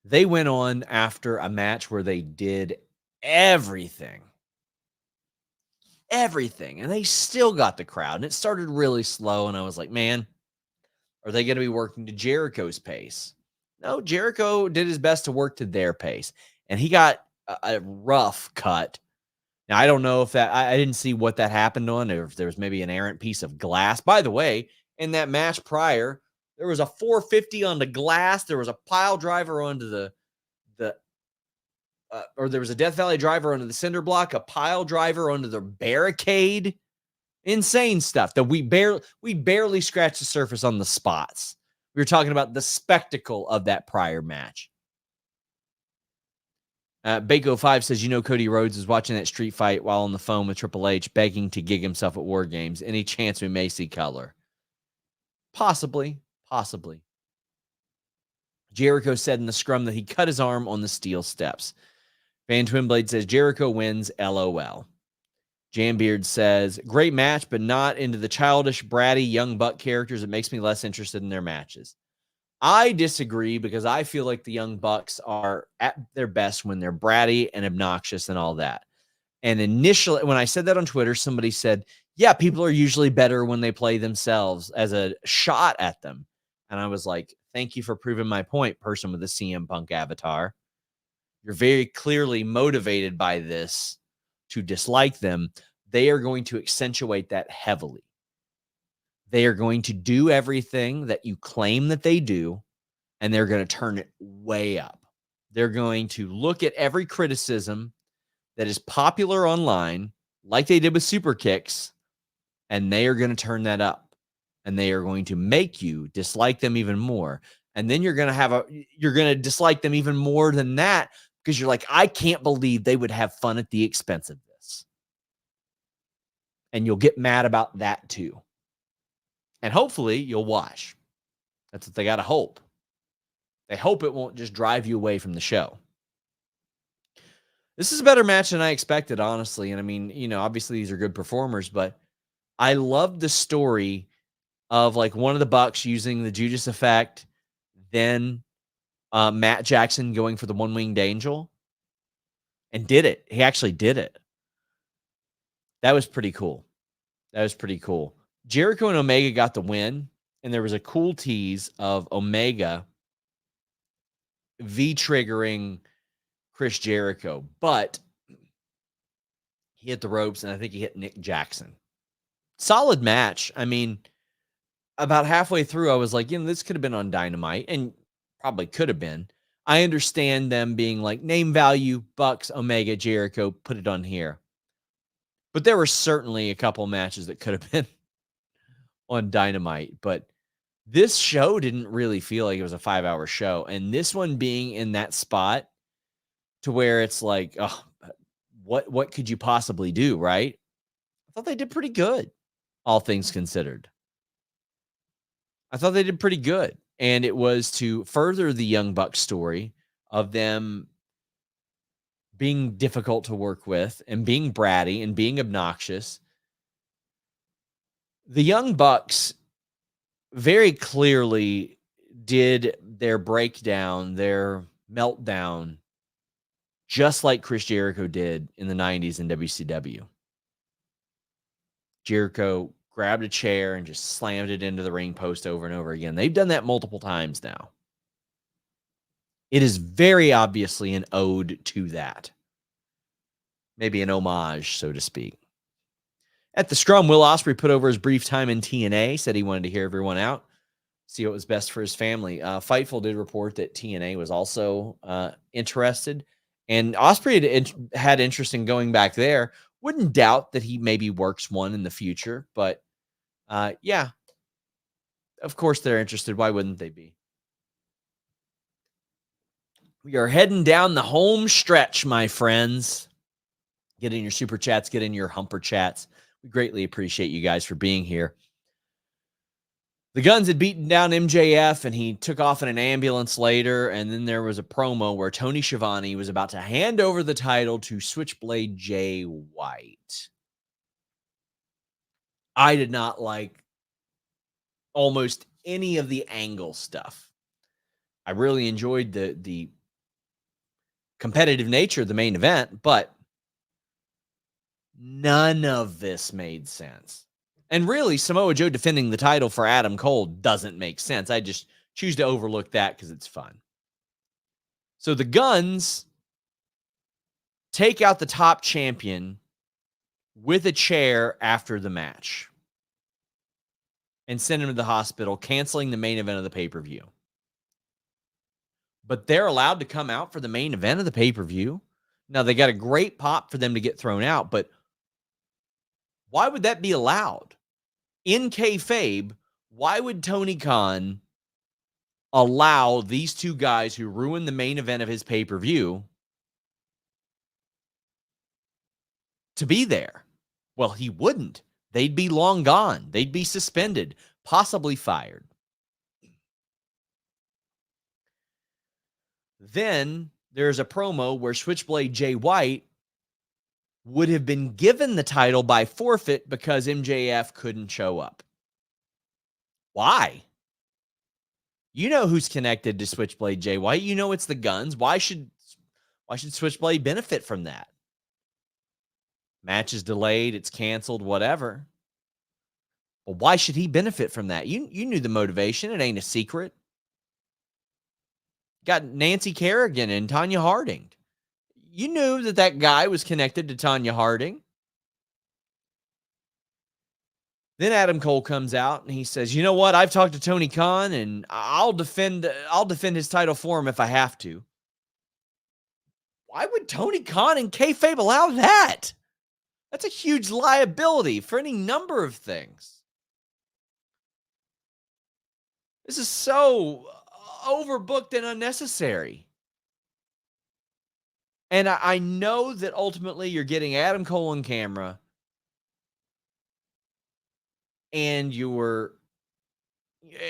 they went on after a match where they did everything, and they still got the crowd, and it started really slow, and I was like, man, are they going to be working to Jericho's pace? No, Jericho did his best to work to their pace, and he got a rough cut. Now, I don't know if that, I didn't see what that happened on, or if there was maybe an errant piece of glass. By the way, in that match prior, there was a 450 on the glass. There was a pile driver onto or there was a Death Valley driver onto the cinder block, a pile driver onto the barricade. Insane stuff that we barely scratched the surface on the spots. We were talking about the spectacle of that prior match. Bako5 says, Cody Rhodes is watching that street fight while on the phone with Triple H, begging to gig himself at War Games. Any chance we may see color? Possibly. Jericho said in the scrum that he cut his arm on the steel steps. Van Twinblade says, Jericho wins, LOL. Jambeard says, great match, but not into the childish, bratty, young buck characters. It makes me less interested in their matches. I disagree because I feel like the Young Bucks are at their best when they're bratty and obnoxious and all that. And initially, when I said that on Twitter, somebody said, yeah, people are usually better when they play themselves, as a shot at them. And I was like, thank you for proving my point, person with the CM Punk avatar. You're very clearly motivated by this to dislike them. They are going to accentuate that heavily. They are going to do everything that you claim that they do, and they're going to turn it way up. They're going to look at every criticism that is popular online, like they did with Super Kicks, and they are going to turn that up. And they are going to make you dislike them even more. And then you're going to dislike them even more than that, because you're like, I can't believe they would have fun at the expense of this. And you'll get mad about that too. And hopefully you'll watch. That's what they got to hope. They hope it won't just drive you away from the show. This is a better match than I expected, honestly. And I mean, obviously these are good performers, but I love the story of like one of the Bucks using the Judas effect, then Matt Jackson going for the one-winged angel and did it. He actually did it. That was pretty cool. Jericho and Omega got the win, and there was a cool tease of Omega V-triggering Chris Jericho, but he hit the ropes, and I think he hit Nick Jackson. Solid match. I mean, about halfway through, I was like, this could have been on Dynamite, and probably could have been. I understand them being like, name value, Bucks, Omega, Jericho, put it on here. But there were certainly a couple matches that could have been on Dynamite. But this show didn't really feel like it was a 5-hour show. And this one being in that spot to where it's like, oh, what could you possibly do, right? I thought they did pretty good, all things considered. I thought they did pretty good. And it was to further the Young Bucks story of them being difficult to work with and being bratty and being obnoxious. The Young Bucks very clearly did their breakdown, their meltdown, just like Chris Jericho did in the 90s in WCW. Jericho grabbed a chair and just slammed it into the ring post over and over again. They've done that multiple times now. It is very obviously an ode to that. Maybe an homage, so to speak. At the scrum, Will Ospreay put over his brief time in TNA, said he wanted to hear everyone out, see what was best for his family. Fightful did report that TNA was also interested, and Ospreay had interest in going back there. Wouldn't doubt that he maybe works one in the future, but yeah, of course they're interested. Why wouldn't they be? We are heading down the home stretch, my friends. Get in your super chats, get in your humper chats. We greatly appreciate you guys for being here. The Guns had beaten down MJF, and he took off in an ambulance later, and then there was a promo where Tony Schiavone was about to hand over the title to Switchblade Jay White. I did not like almost any of the angle stuff. I really enjoyed the competitive nature of the main event, but none of this made sense. And really, Samoa Joe defending the title for Adam Cole doesn't make sense. I just choose to overlook that because it's fun. So the Guns take out the top champion with a chair after the match and send him to the hospital, canceling the main event of the pay-per-view. But they're allowed to come out for the main event of the pay-per-view. Now, they got a great pop for them to get thrown out, but why would that be allowed? In kayfabe, why would Tony Khan allow these two guys who ruined the main event of his pay-per-view to be there? Well, he wouldn't. They'd be long gone. They'd be suspended, possibly fired. Then there's a promo where Switchblade Jay White would have been given the title by forfeit because MJF couldn't show up. Why? You know who's connected to Switchblade Jay White. You know it's the Guns. Why should Switchblade benefit from that? Match is delayed, it's canceled, whatever. Well, why should he benefit from that? You knew the motivation. It ain't a secret. Got Nancy Kerrigan and Tanya Harding. You knew that guy was connected to Tanya Harding. Then Adam Cole comes out and he says, "You know what? I've talked to Tony Khan and I'll defend his title for him if I have to." Why would Tony Khan and kayfabe allow that? That's a huge liability for any number of things. This is so overbooked and unnecessary. And I know that ultimately you're getting Adam Cole on camera and you're,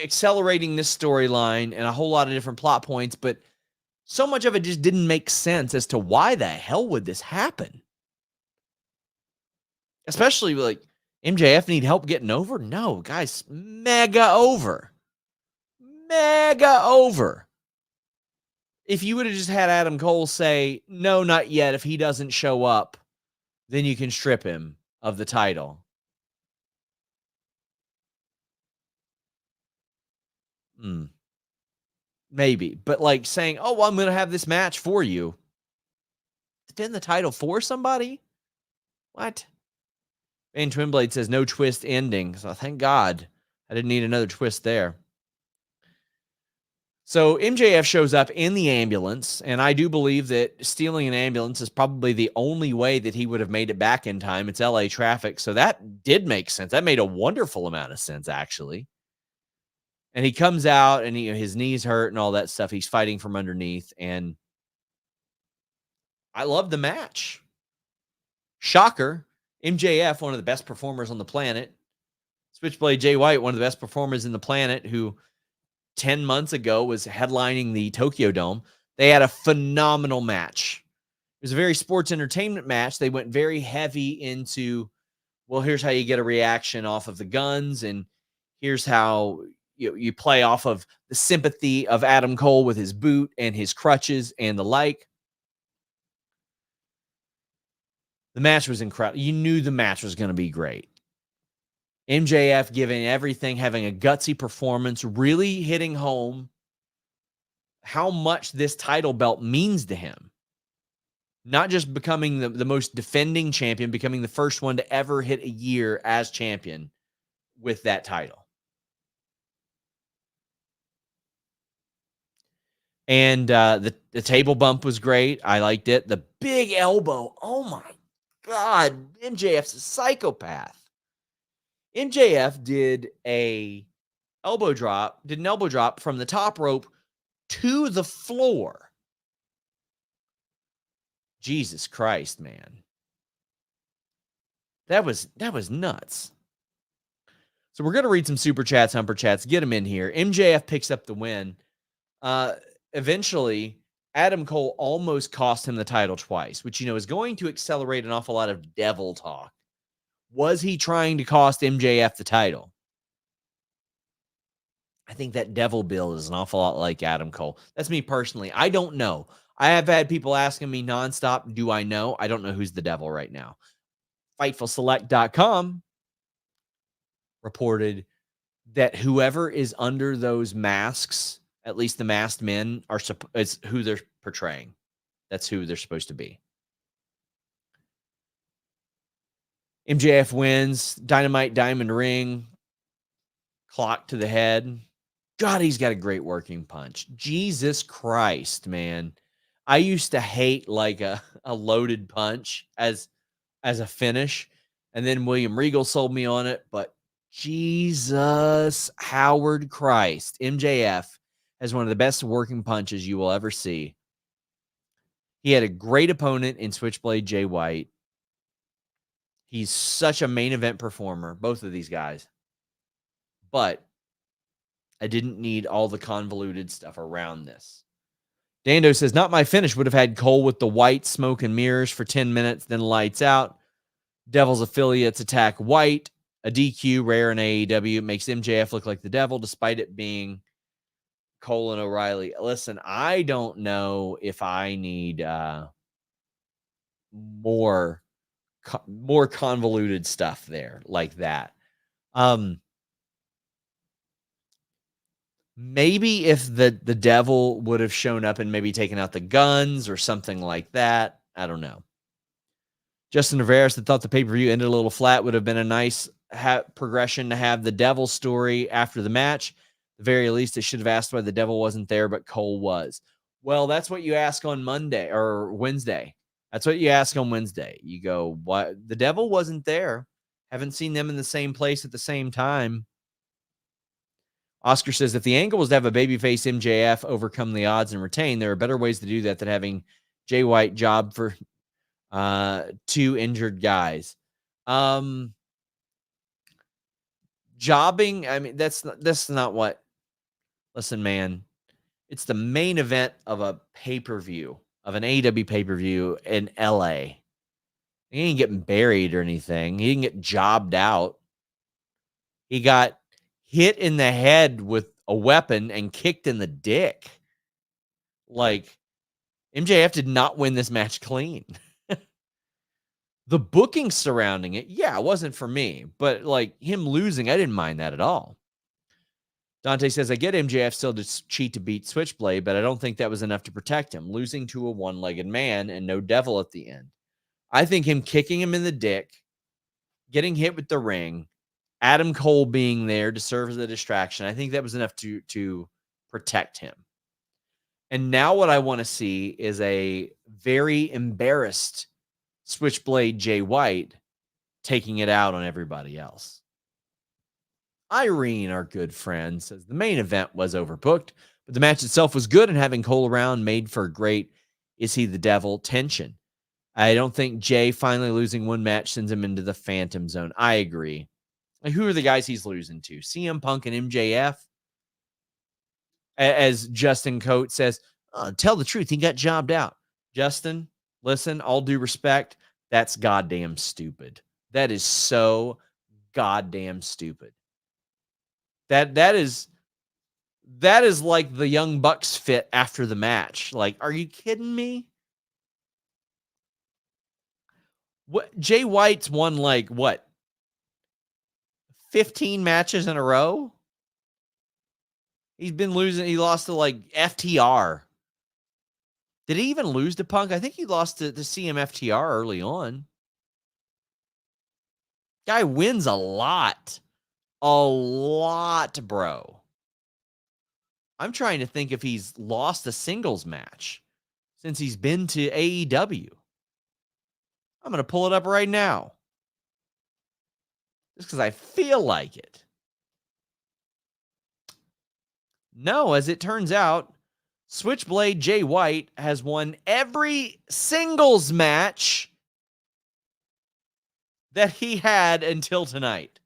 accelerating this storyline and a whole lot of different plot points, but so much of it just didn't make sense as to why the hell would this happen? Especially like MJF need help getting over? No, guys, mega over. Mega over. If you would have just had Adam Cole say, no, not yet. If he doesn't show up, then you can strip him of the title. Maybe. But like saying, oh, well, I'm going to have this match for you. Defend the title for somebody? What? And Twinblade says no twist ending. So thank God I didn't need another twist there. So MJF shows up in the ambulance, and I do believe that stealing an ambulance is probably the only way that he would have made it back in time. It's LA traffic, so that did make sense. That made a wonderful amount of sense, actually. And he comes out, and his knees hurt and all that stuff. He's fighting from underneath, and I love the match. Shocker. MJF, one of the best performers on the planet. Switchblade Jay White, one of the best performers in the planet, who 10 months ago was headlining the Tokyo Dome. They had a phenomenal match. It was a very sports entertainment match. They went very heavy into, well, here's how you get a reaction off of the guns, and here's how you play off of the sympathy of Adam Cole with his boot and his crutches and the like. The match was incredible. You knew the match was going to be great. MJF giving everything, having a gutsy performance, really hitting home how much this title belt means to him. Not just becoming the most defending champion, becoming the first one to ever hit a year as champion with that title. And the table bump was great. I liked it. The big elbow. Oh, my God. MJF's a psychopath. MJF did an elbow drop from the top rope to the floor. Jesus Christ, man. That was nuts. So we're going to read some super chats, humper chats, get them in here. MJF picks up the win. Eventually, Adam Cole almost cost him the title twice, which, is going to accelerate an awful lot of devil talk. Was he trying to cost MJF the title? I think that devil bill is an awful lot like Adam Cole. That's me personally. I don't know. I have had people asking me nonstop, do I know? I don't know who's the devil right now. FightfulSelect.com reported that whoever is under those masks, at least the masked men, is who they're portraying. That's who they're supposed to be. MJF wins. Dynamite Diamond Ring. Clock to the head. God, he's got a great working punch. Jesus Christ, man. I used to hate like a loaded punch as a finish. And then William Regal sold me on it. But Jesus, Howard Christ. MJF has one of the best working punches you will ever see. He had a great opponent in Switchblade Jay White. He's such a main event performer, both of these guys. But I didn't need all the convoluted stuff around this. Dando says, not my finish. Would have had Cole with the white smoke and mirrors for 10 minutes, then lights out. Devil's affiliates attack White. A DQ, rare in AEW. Makes MJF look like the devil, despite it being Cole and O'Reilly. Listen, I don't know if I need more convoluted stuff there like that. Maybe if the devil would have shown up and maybe taken out the guns or something like that. I don't know. Justin Rivera thought the pay-per-view ended a little flat. Would have been a nice progression to have the devil story after the match. At the very least, they should have asked why the devil wasn't there, but Cole was. Well, that's what you ask on Monday or Wednesday. That's what you ask on Wednesday. You go, what? The devil wasn't there. Haven't seen them in the same place at the same time. Oscar says, if the angle was to have a babyface MJF overcome the odds and retain, there are better ways to do that than having Jay White job for two injured guys. Jobbing, I mean, that's not what. Listen, man, it's the main event of a pay-per-view, of an AEW pay-per-view in LA. He ain't getting buried or anything. He didn't get jobbed out. He got hit in the head with a weapon and kicked in the dick. Like, MJF did not win this match clean. The booking surrounding it, yeah, it wasn't for me. But, like, him losing, I didn't mind that at all. Dante says, I get MJF still to cheat to beat Switchblade, but I don't think that was enough to protect him. Losing to a one-legged man and no devil at the end. I think him kicking him in the dick, getting hit with the ring, Adam Cole being there to serve as a distraction, I think that was enough to protect him. And now what I want to see is a very embarrassed Switchblade Jay White taking it out on everybody else. Irene, our good friend, says the main event was overbooked, but the match itself was good, and having Cole around made for great "is he the devil" tension. I don't think Jay finally losing one match sends him into the phantom zone. I agree. Like, who are the guys he's losing to? CM Punk and MJF? As Justin Coates says, tell the truth, he got jobbed out. Justin, listen, all due respect, that's goddamn stupid. That is so goddamn stupid. That is like the Young Bucks fit after the match. Like, are you kidding me? What, Jay White's won like what, 15 matches in a row? He's been losing. He lost to like FTR. Did he even lose to Punk? I think he lost to CM FTR early on. Guy wins a lot. A lot, bro. I'm trying to think if he's lost a singles match since he's been to AEW. I'm going to pull it up right now. Just because I feel like it. No, as it turns out, Switchblade Jay White has won every singles match that he had until tonight.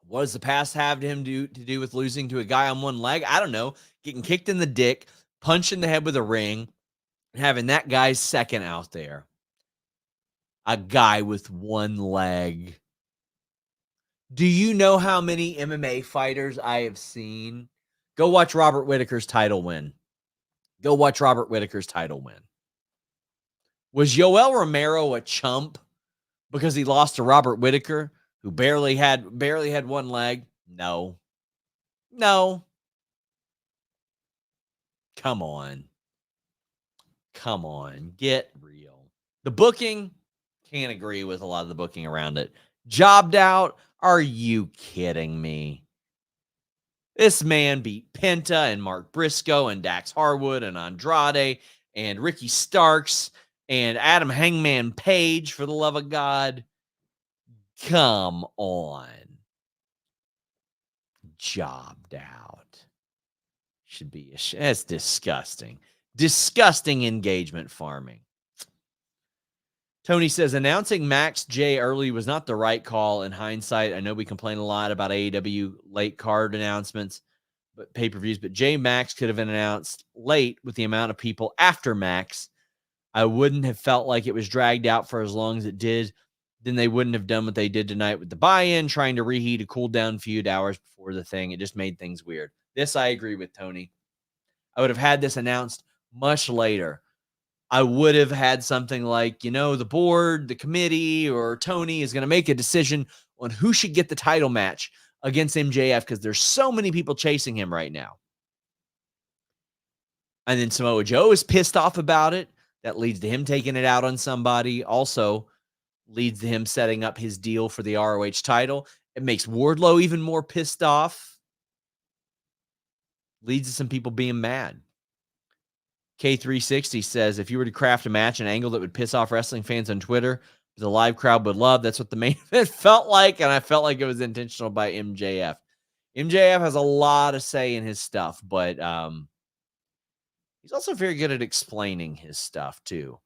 What does the past have to him to do with losing to a guy on one leg? I don't know. Getting kicked in the dick, punched in the head with a ring, and having that guy's second out there. A guy with one leg. Do you know how many MMA fighters I have seen? Go watch Robert Whittaker's title win. Go watch Robert Whittaker's title win. Was Yoel Romero a chump because he lost to Robert Whittaker, who barely had one leg? No. Come on. Get real. The booking, can't agree with a lot of the booking around it. Jobbed out? Are you kidding me? This man beat Penta and Mark Briscoe and Dax Harwood and Andrade and Ricky Starks and Adam Hangman Page, for the love of God. Come on. Jobbed out. Should be that's disgusting. Disgusting engagement farming. Tony says, announcing Max J early was not the right call in hindsight. I know we complain a lot about AEW late card announcements, but pay-per-views, but J Max could have been announced late with the amount of people after Max. I wouldn't have felt like it was dragged out for as long as it did. Then they wouldn't have done what they did tonight with the buy-in, trying to reheat a cool-down feud hours before the thing. It just made things weird. This I agree with, Tony. I would have had this announced much later. I would have had something like, the board, the committee, or Tony is going to make a decision on who should get the title match against MJF because there's so many people chasing him right now. And then Samoa Joe is pissed off about it. That leads to him taking it out on somebody. Also leads to him setting up his deal for the ROH title. It makes Wardlow even more pissed off. Leads to some people being mad. K360 says, if you were to craft a match, an angle that would piss off wrestling fans on Twitter, the live crowd would love. That's what the main event felt like, and I felt like it was intentional by MJF. MJF has a lot to say in his stuff, but he's also very good at explaining his stuff, too.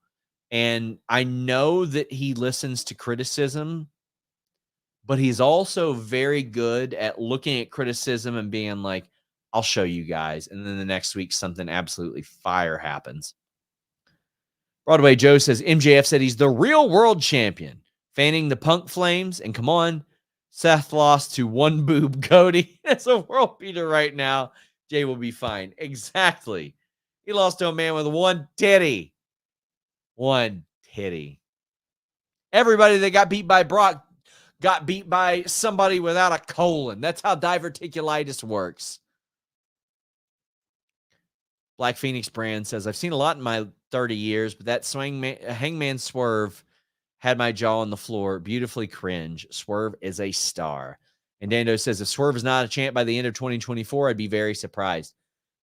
And I know that he listens to criticism, but he's also very good at looking at criticism and being like, I'll show you guys. And then the next week, something absolutely fire happens. Broadway Joe says MJF said he's the real world champion, fanning the Punk flames. And come on, Seth lost to one boob Cody. That's a world beater right now. Jay will be fine. Exactly. He lost to a man with one titty. One titty. Everybody that got beat by Brock got beat by somebody without a colon. That's how diverticulitis works. Black Phoenix Brand says, I've seen a lot in my 30 years, but that Hangman Swerve had my jaw on the floor. Beautifully cringe. Swerve is a star. And Dando says, if Swerve is not a champ by the end of 2024, I'd be very surprised.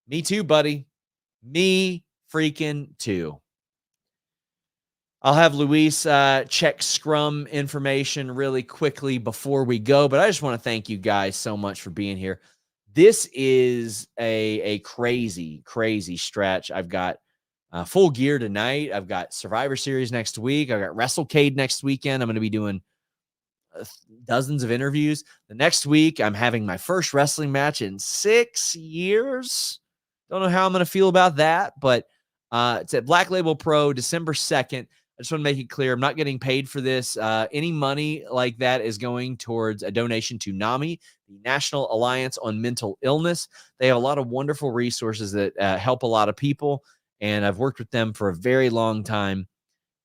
Me too, buddy. Me freaking too. I'll have Luis check scrum information really quickly before we go, but I just want to thank you guys so much for being here. This is a crazy, crazy stretch. I've got Full Gear tonight. I've got Survivor Series next week. I've got WrestleCade next weekend. I'm going to be doing dozens of interviews. The next week, I'm having my first wrestling match in 6 years. Don't know how I'm going to feel about that, but it's at Black Label Pro, December 2nd. I just want to make it clear, I'm not getting paid for this. Any money like that is going towards a donation to NAMI, the National Alliance on Mental Illness. They have a lot of wonderful resources that help a lot of people, and I've worked with them for a very long time,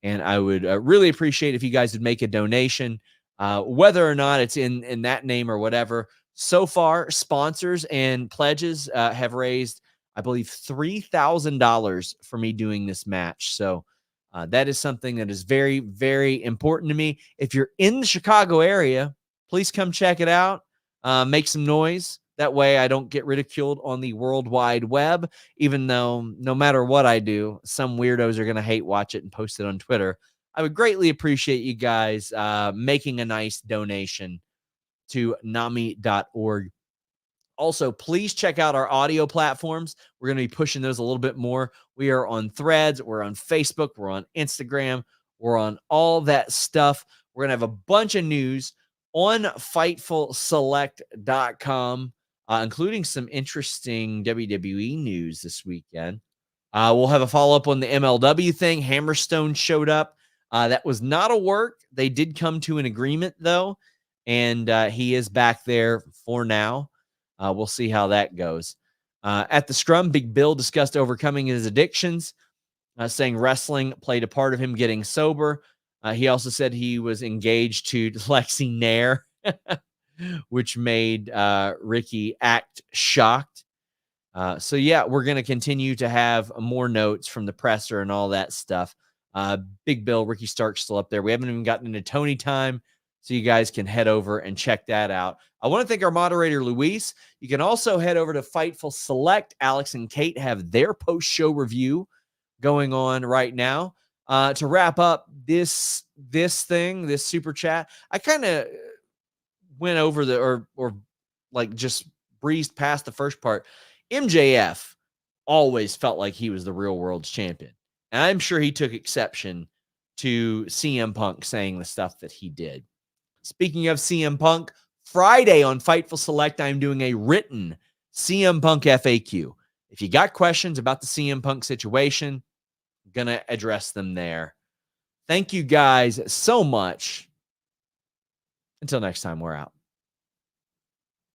and I would really appreciate if you guys would make a donation, whether or not it's in that name or whatever. So far, sponsors and pledges have raised, I believe, $3,000 for me doing this match. So that is something that is very, very important to me. If you're in the Chicago area, please come check it out. Make some noise. That way I don't get ridiculed on the World Wide Web, even though no matter what I do, some weirdos are going to hate watch it and post it on Twitter. I would greatly appreciate you guys making a nice donation to NAMI.org. Also, please check out our audio platforms. We're going to be pushing those a little bit more. We are on Threads. We're on Facebook. We're on Instagram. We're on all that stuff. We're going to have a bunch of news on FightfulSelect.com, including some interesting WWE news this weekend. We'll have a follow-up on the MLW thing. Hammerstone showed up. That was not a work. They did come to an agreement, though, and he is back there for now. We'll see how that goes. At the Scrum, Big Bill discussed overcoming his addictions, saying wrestling played a part of him getting sober. He also said he was engaged to Lexi Nair, which made Ricky act shocked. So, yeah, we're going to continue to have more notes from the presser and all that stuff. Big Bill, Ricky Stark's still up there. We haven't even gotten into Tony time, so you guys can head over and check that out. I want to thank our moderator, Luis. You can also head over to Fightful Select. Alex and Kate have their post-show review going on right now. To wrap up this super chat, I kind of went over or like just breezed past the first part. MJF always felt like he was the real world's champion. And I'm sure he took exception to CM Punk saying the stuff that he did. Speaking of CM Punk, Friday on Fightful Select, I'm doing a written CM Punk FAQ. If you got questions about the CM Punk situation, I'm going to address them there. Thank you guys so much. Until next time, we're out.